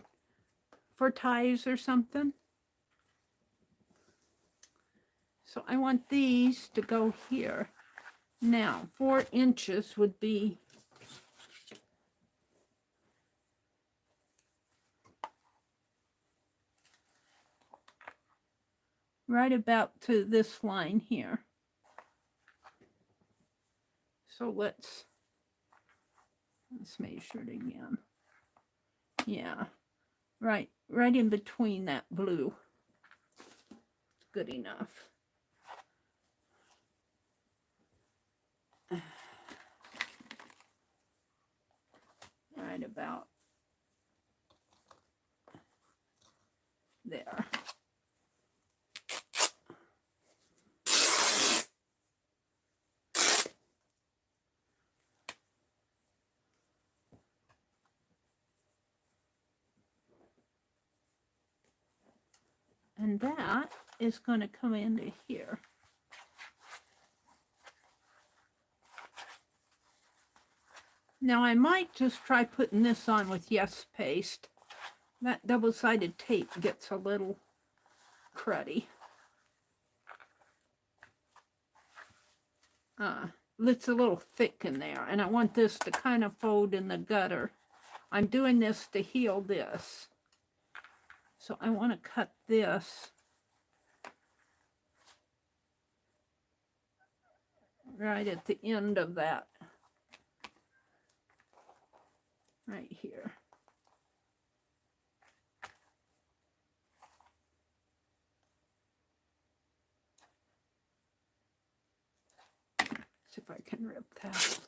ties or something. So I want these to go here. Now, 4 inches would be right about to this line here. So let's measure it again. Yeah, right in between that blue. Good enough. Right about there. And that is going to come into here. Now I might just try putting this on with Yes paste. That double-sided tape gets a little cruddy. It's a little thick in there, and I want this to kind of fold in the gutter. I'm doing this to heal this. So I want to cut this right at the end of that. Right here. See if I can rip that.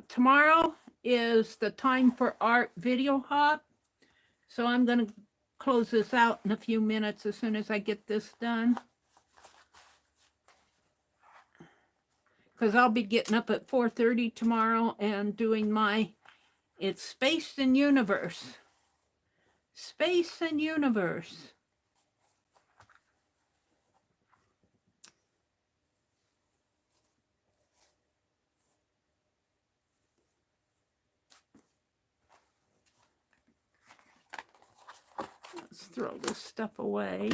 Tomorrow is the Time for Art video hop. So I'm going to close this out in a few minutes as soon as I get this done. Because I'll be getting up at 4:30 tomorrow and doing it's Space and Universe. Space and Universe. Let's throw this stuff away.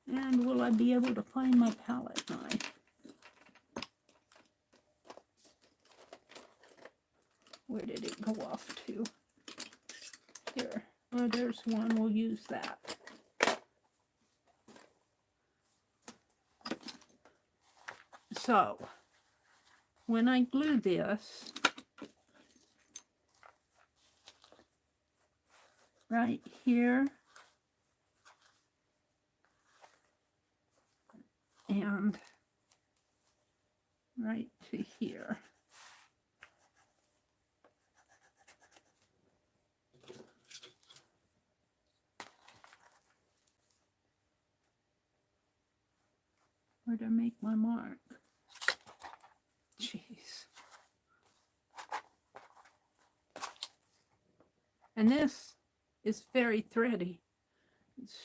And will I be able to find my palette knife? Where did it go off to? Here. Oh, there's one. We'll use that. So, when I glue this right here and right to here, Where to make my mark? Jeez. And this is very thready. It's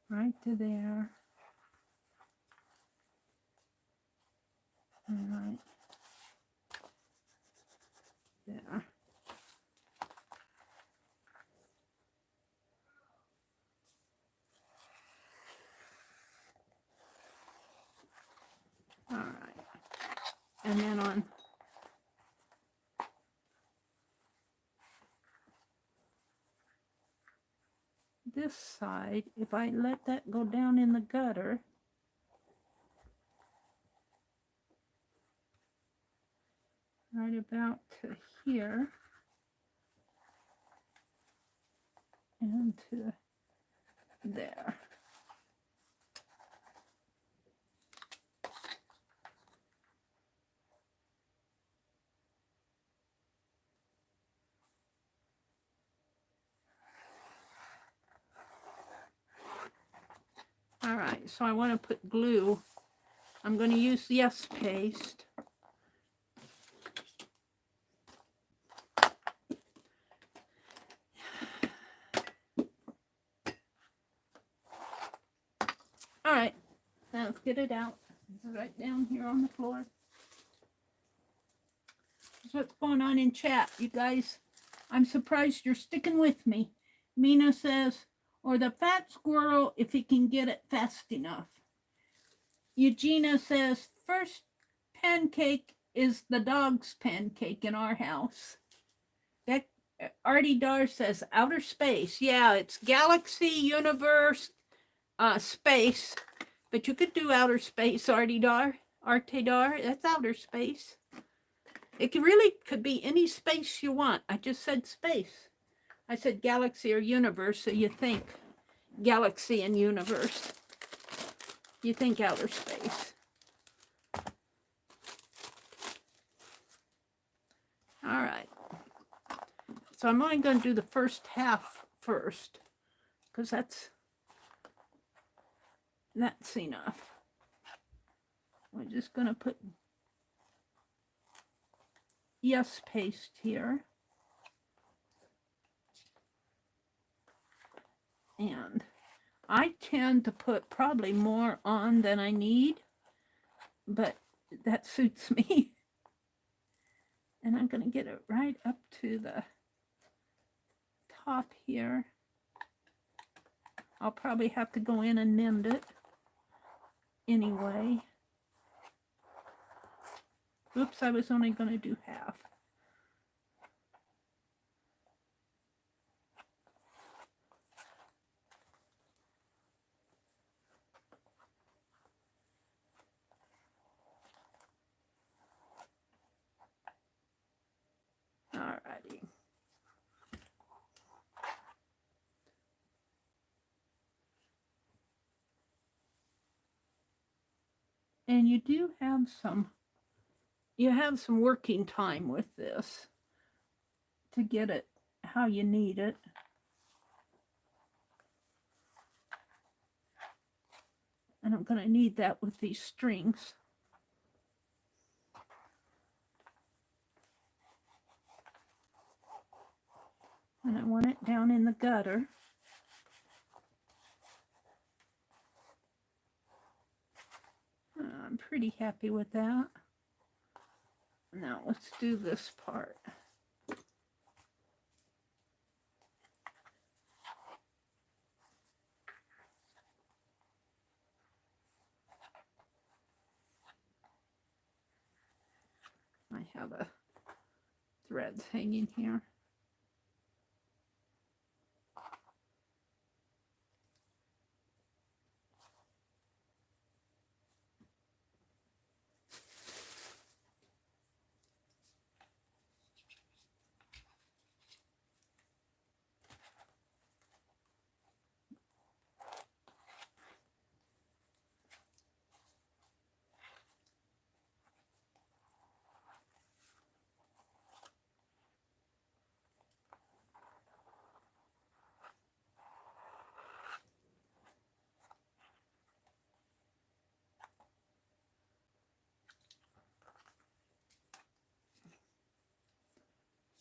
right to there. All right. There. All right. And then on this side, if I let that go down in the gutter, right about to here, and to there. All right, so I want to put glue. I'm going to use Yes paste. All right, now let's get it out. It's right down here on the floor. That's what's going on in chat, you guys. I'm surprised you're sticking with me. Mina says, or the fat squirrel if he can get it fast enough. Eugenia says, first pancake is the dog's pancake in our house. That Artie Dar says, outer space. Yeah, it's galaxy, universe, space. But you could do outer space, Artie Dar. Arte Dar, that's outer space. It could be any space you want. I just said space. I said galaxy or universe, so you think galaxy and universe. You think outer space. All right. So I'm only going to do the first half first, because that's enough. We're just going to put Yes paste here. And I tend to put probably more on than I need, but that suits me. And I'm going to get it right up to the top here. I'll probably have to go in and mend it anyway. Oops, I was only going to do half. Alrighty. And you do have some working time with this to get it how you need it. And I'm going to need that with these strings. And I want it down in the gutter. I'm pretty happy with that. Now let's do this part. I have a threads hanging here.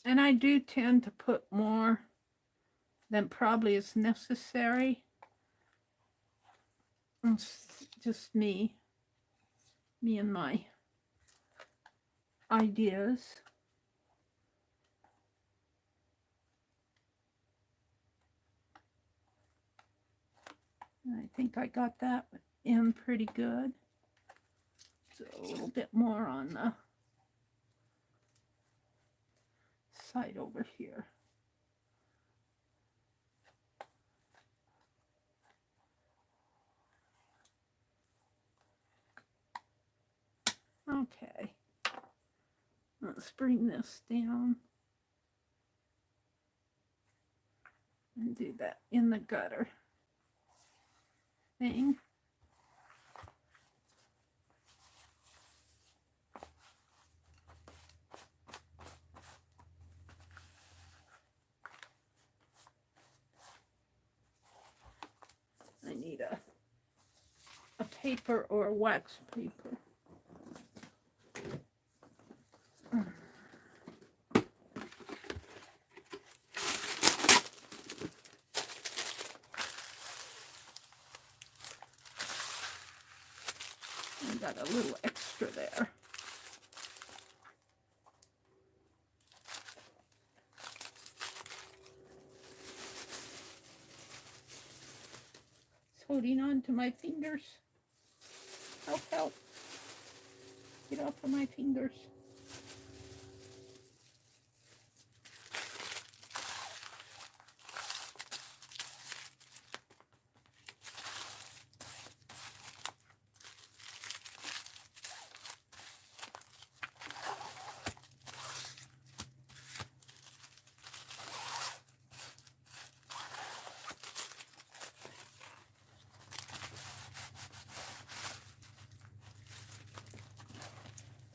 And I do tend to put more than probably is necessary. It's just me and my ideas. I think I got that in pretty good. So a little bit more on the side over here. Okay, let's bring this down and do that in the gutter thing. I need a paper or a wax paper. I got a little extra there. It's holding on to my fingers. Help, help. Get off of my fingers.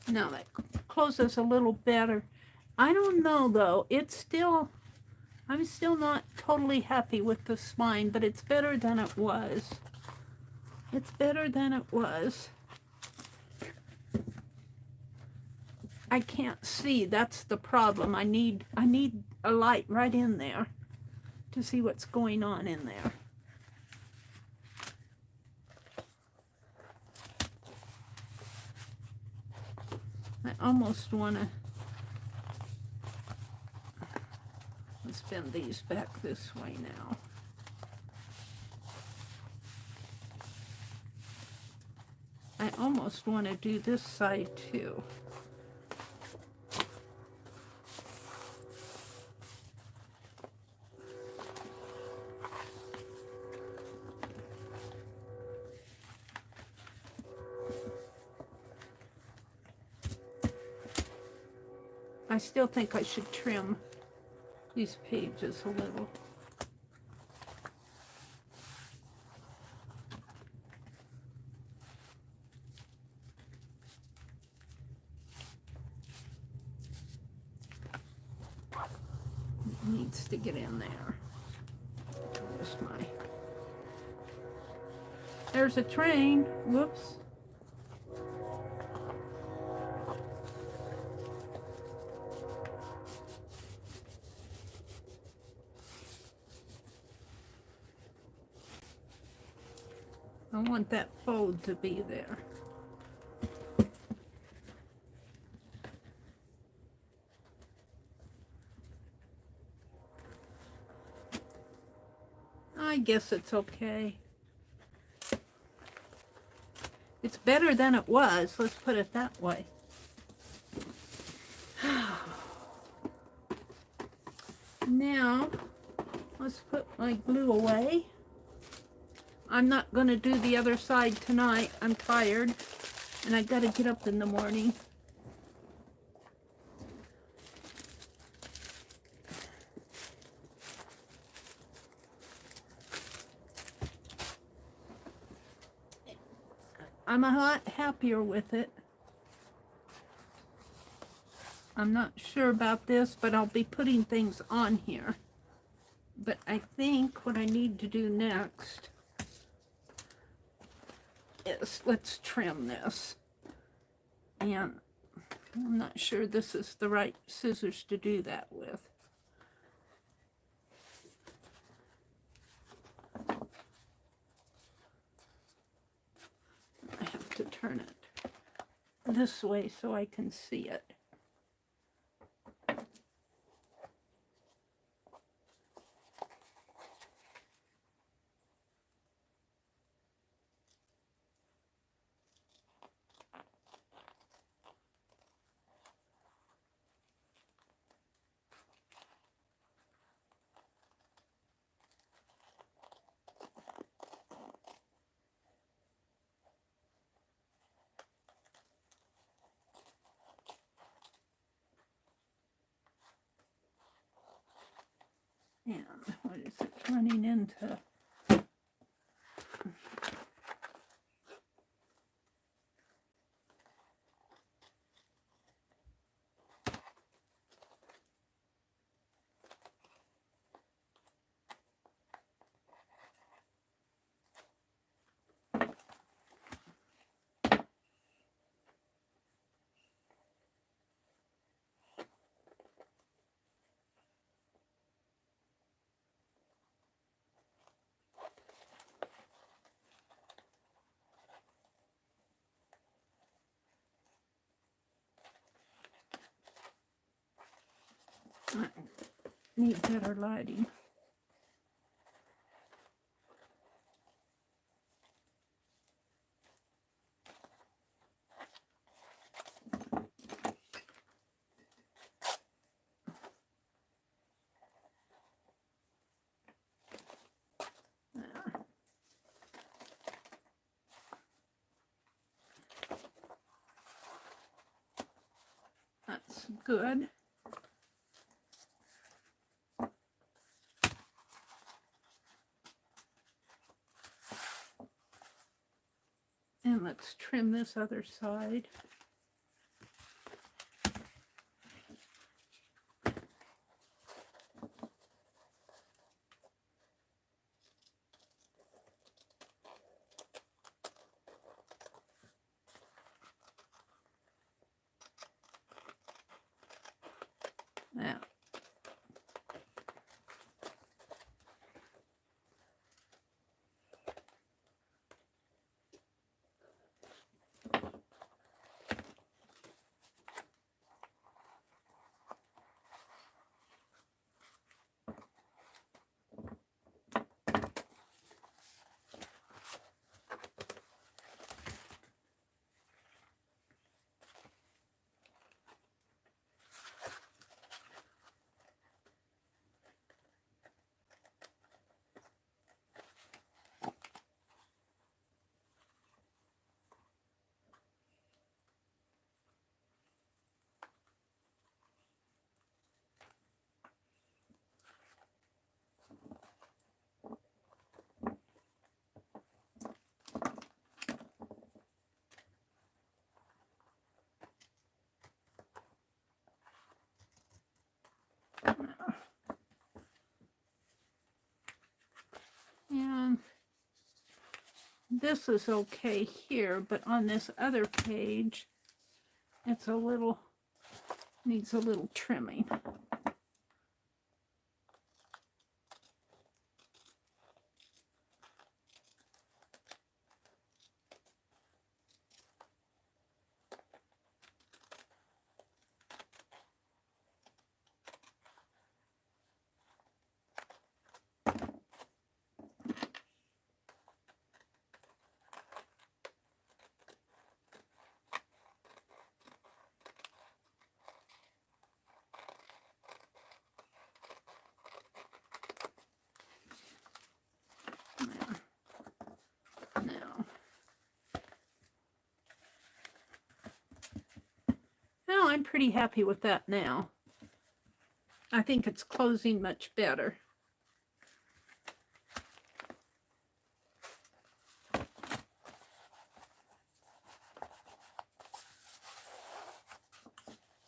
Now that closes a little better. I don't know though, it's still, I'm still not totally happy with the spine, but it's better than it was. It's better than it was. I can't see, that's the problem. I need a light right in there to see what's going on in there. I almost want to, let's bend these back this way now. I almost want to do this side too. I still think I should trim these pages a little. It needs to get in there. There's a train. Whoops. I want that fold to be there. I guess it's okay. It's better than it was, let's put it that way. Now, let's put my glue away. I'm not going to do the other side tonight. I'm tired, and I got to get up in the morning. I'm a lot happier with it. I'm not sure about this, but I'll be putting things on here. But I think what I need to do next is let's trim this. And I'm not sure this is the right scissors to do that with. I have to turn it this way so I can see it. And what is it running into? I need better lighting. That's good. And let's trim this other side. Now, and this is okay here, but on this other page, it's a little, needs a little trimming. Well, I'm pretty happy with that now. I think it's closing much better.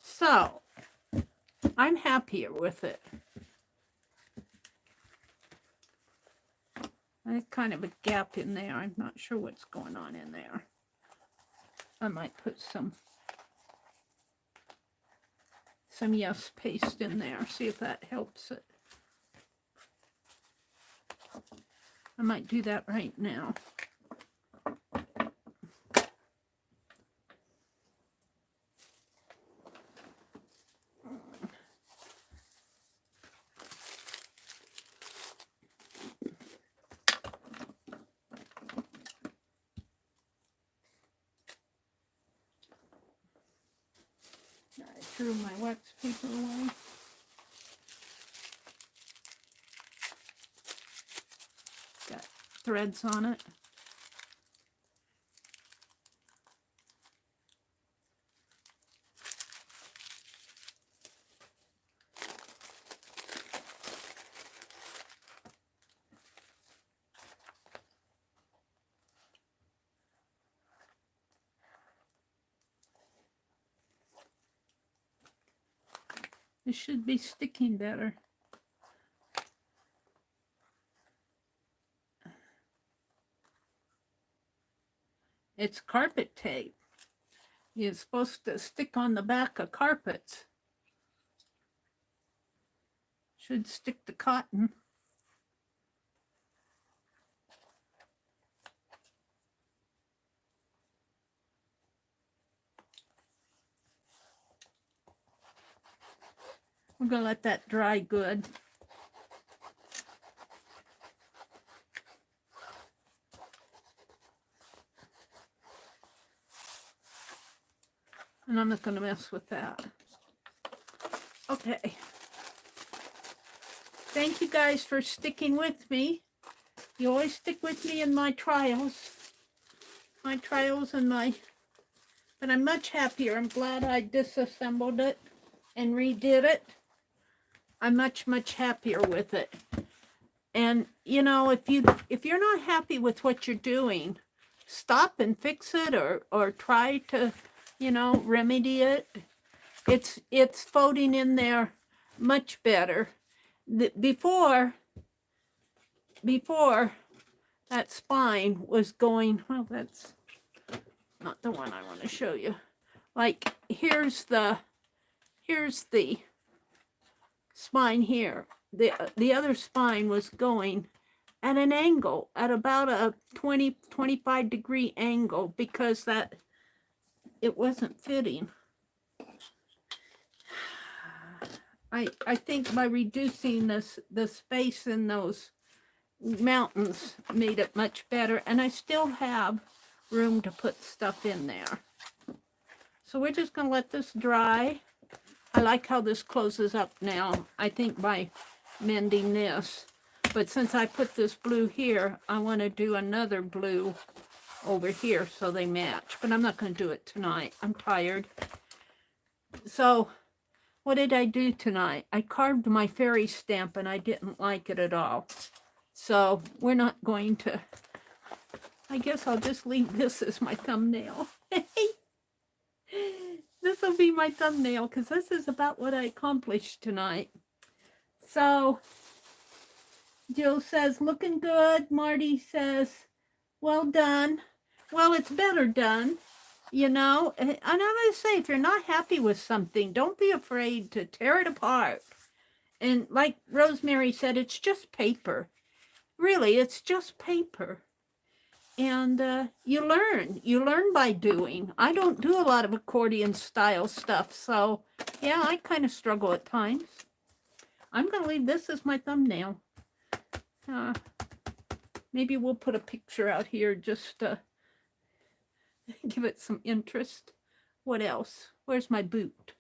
So, I'm happier with it. There's kind of a gap in there. I'm not sure what's going on in there. I might put some some Yes paste in there. See if that helps it. I might do that right now. I threw my wax paper away. Got threads on it. It should be sticking better. It's carpet tape. You're supposed to stick on the back of carpets. Should stick to cotton. We're going to let that dry good. And I'm not going to mess with that. Okay. Thank you guys for sticking with me. You always stick with me in my trials. But I'm much happier. I'm glad I disassembled it and redid it. I'm much happier with it. And you know, if you're not happy with what you're doing, stop and fix it, or try to, you know, remedy it. It's folding in there much better. Before that spine was going, well, that's not the one I want to show you. Like here's the spine here. The other spine was going at an angle, at about a 20-25 degree angle, because it wasn't fitting. I think by reducing the space in those mountains made it much better, and I still have room to put stuff in there. So we're just going to let this dry. I like how this closes up now, I think, by mending this. But since I put this blue here, I want to do another blue over here so they match. But I'm not going to do it tonight. I'm tired. So what did I do tonight? I carved my fairy stamp and I didn't like it at all. So we're not going to... I guess I'll just leave this as my thumbnail. This will be my thumbnail because this is about what I accomplished tonight. So, Jill says, looking good. Marty says, well done. Well, it's better done, you know. And I'm going to say, if you're not happy with something, don't be afraid to tear it apart. And like Rosemary said, it's just paper. Really, it's just paper. And you learn by doing. I don't do a lot of accordion style stuff, so yeah, I kind of struggle at times. I'm going to leave this as my thumbnail. Maybe we'll put a picture out here just to give it some interest. What else? Where's my boot?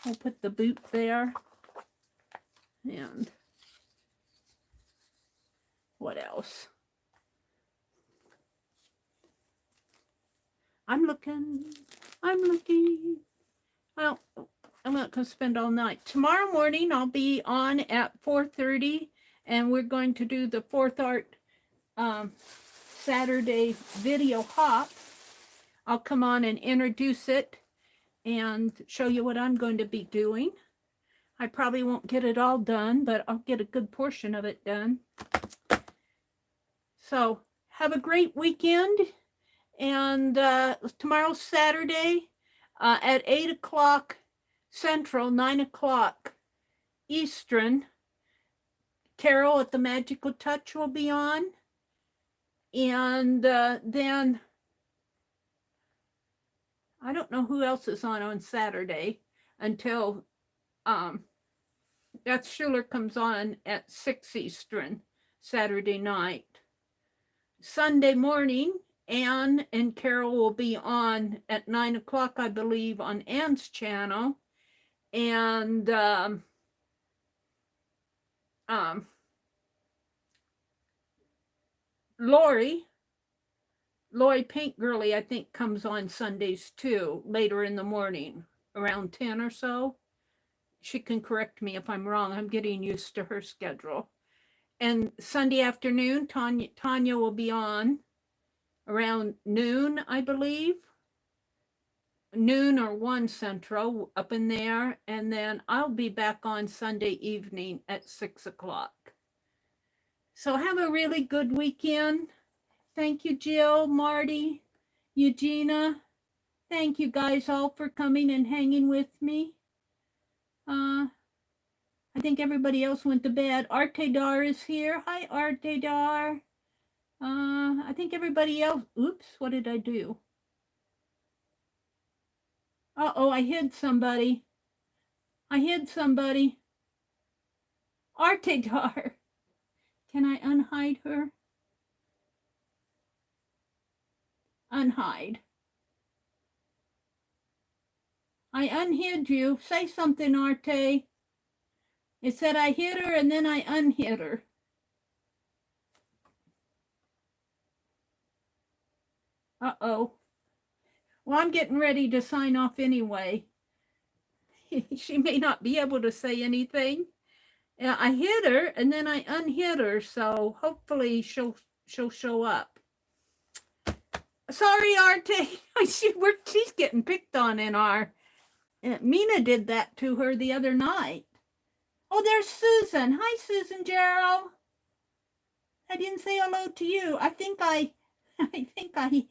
We'll put the boot there. And what else? I'm looking. Well, I'm not going to spend all night. Tomorrow morning, I'll be on at 4:30, and we're going to do the Fourth Art Saturday video hop. I'll come on and introduce it and show you what I'm going to be doing. I probably won't get it all done, but I'll get a good portion of it done. So, have a great weekend. And tomorrow's Saturday at 8 o'clock Central, 9 o'clock Eastern. Carol at the Magical Touch will be on. And then I don't know who else is on Saturday until Beth Schuler comes on at 6 Eastern Saturday night. Sunday morning, Anne and Carol will be on at 9 o'clock, I believe, on Anne's channel. And Lori Paint Girly, I think, comes on Sundays too, later in the morning, around 10 or so. She can correct me if I'm wrong. I'm getting used to her schedule. And Sunday afternoon, Tanya will be on around noon, I believe. Noon or 1 Central, up in there. And then I'll be back on Sunday evening at 6 o'clock. So have a really good weekend. Thank you, Jill, Marty, Eugenia. Thank you guys all for coming and hanging with me. I think everybody else went to bed. Artedar is here. Hi, Artedar. I think everybody else. Oops, what did I do? Uh-oh, I hid somebody. Artedar. Can I unhide her? Unhide. I unhid you. Say something, Arte. It said I hid her and then I unhid her. Uh-oh. Well, I'm getting ready to sign off anyway. She may not be able to say anything. I hid her and then I unhid her, so hopefully she'll show up. Sorry, Arte. She's getting picked on in our... Mina did that to her the other night. Oh, there's Susan. Hi, Susan Gerald. I didn't say hello to you. I think I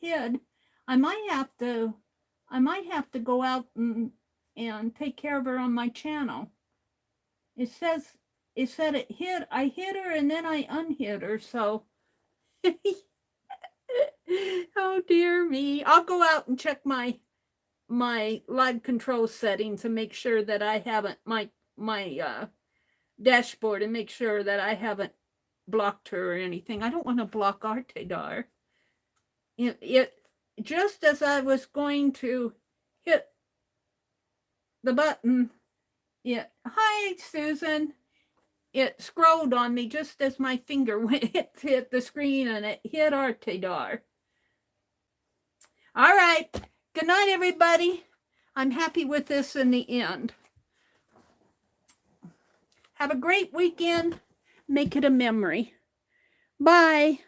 hid. I might have to go out and take care of her on my channel. It said I hid her and then I unhid her, so oh dear me. I'll go out and check my live control settings and make sure that I haven't my dashboard and make sure that I haven't blocked her or anything. I don't want to block Artedar. It just as I was going to hit the button, hi Susan, it scrolled on me just as my finger hit the screen and it hit Artedar. All right. Good night, everybody. I'm happy with this in the end. Have a great weekend. Make it a memory. Bye.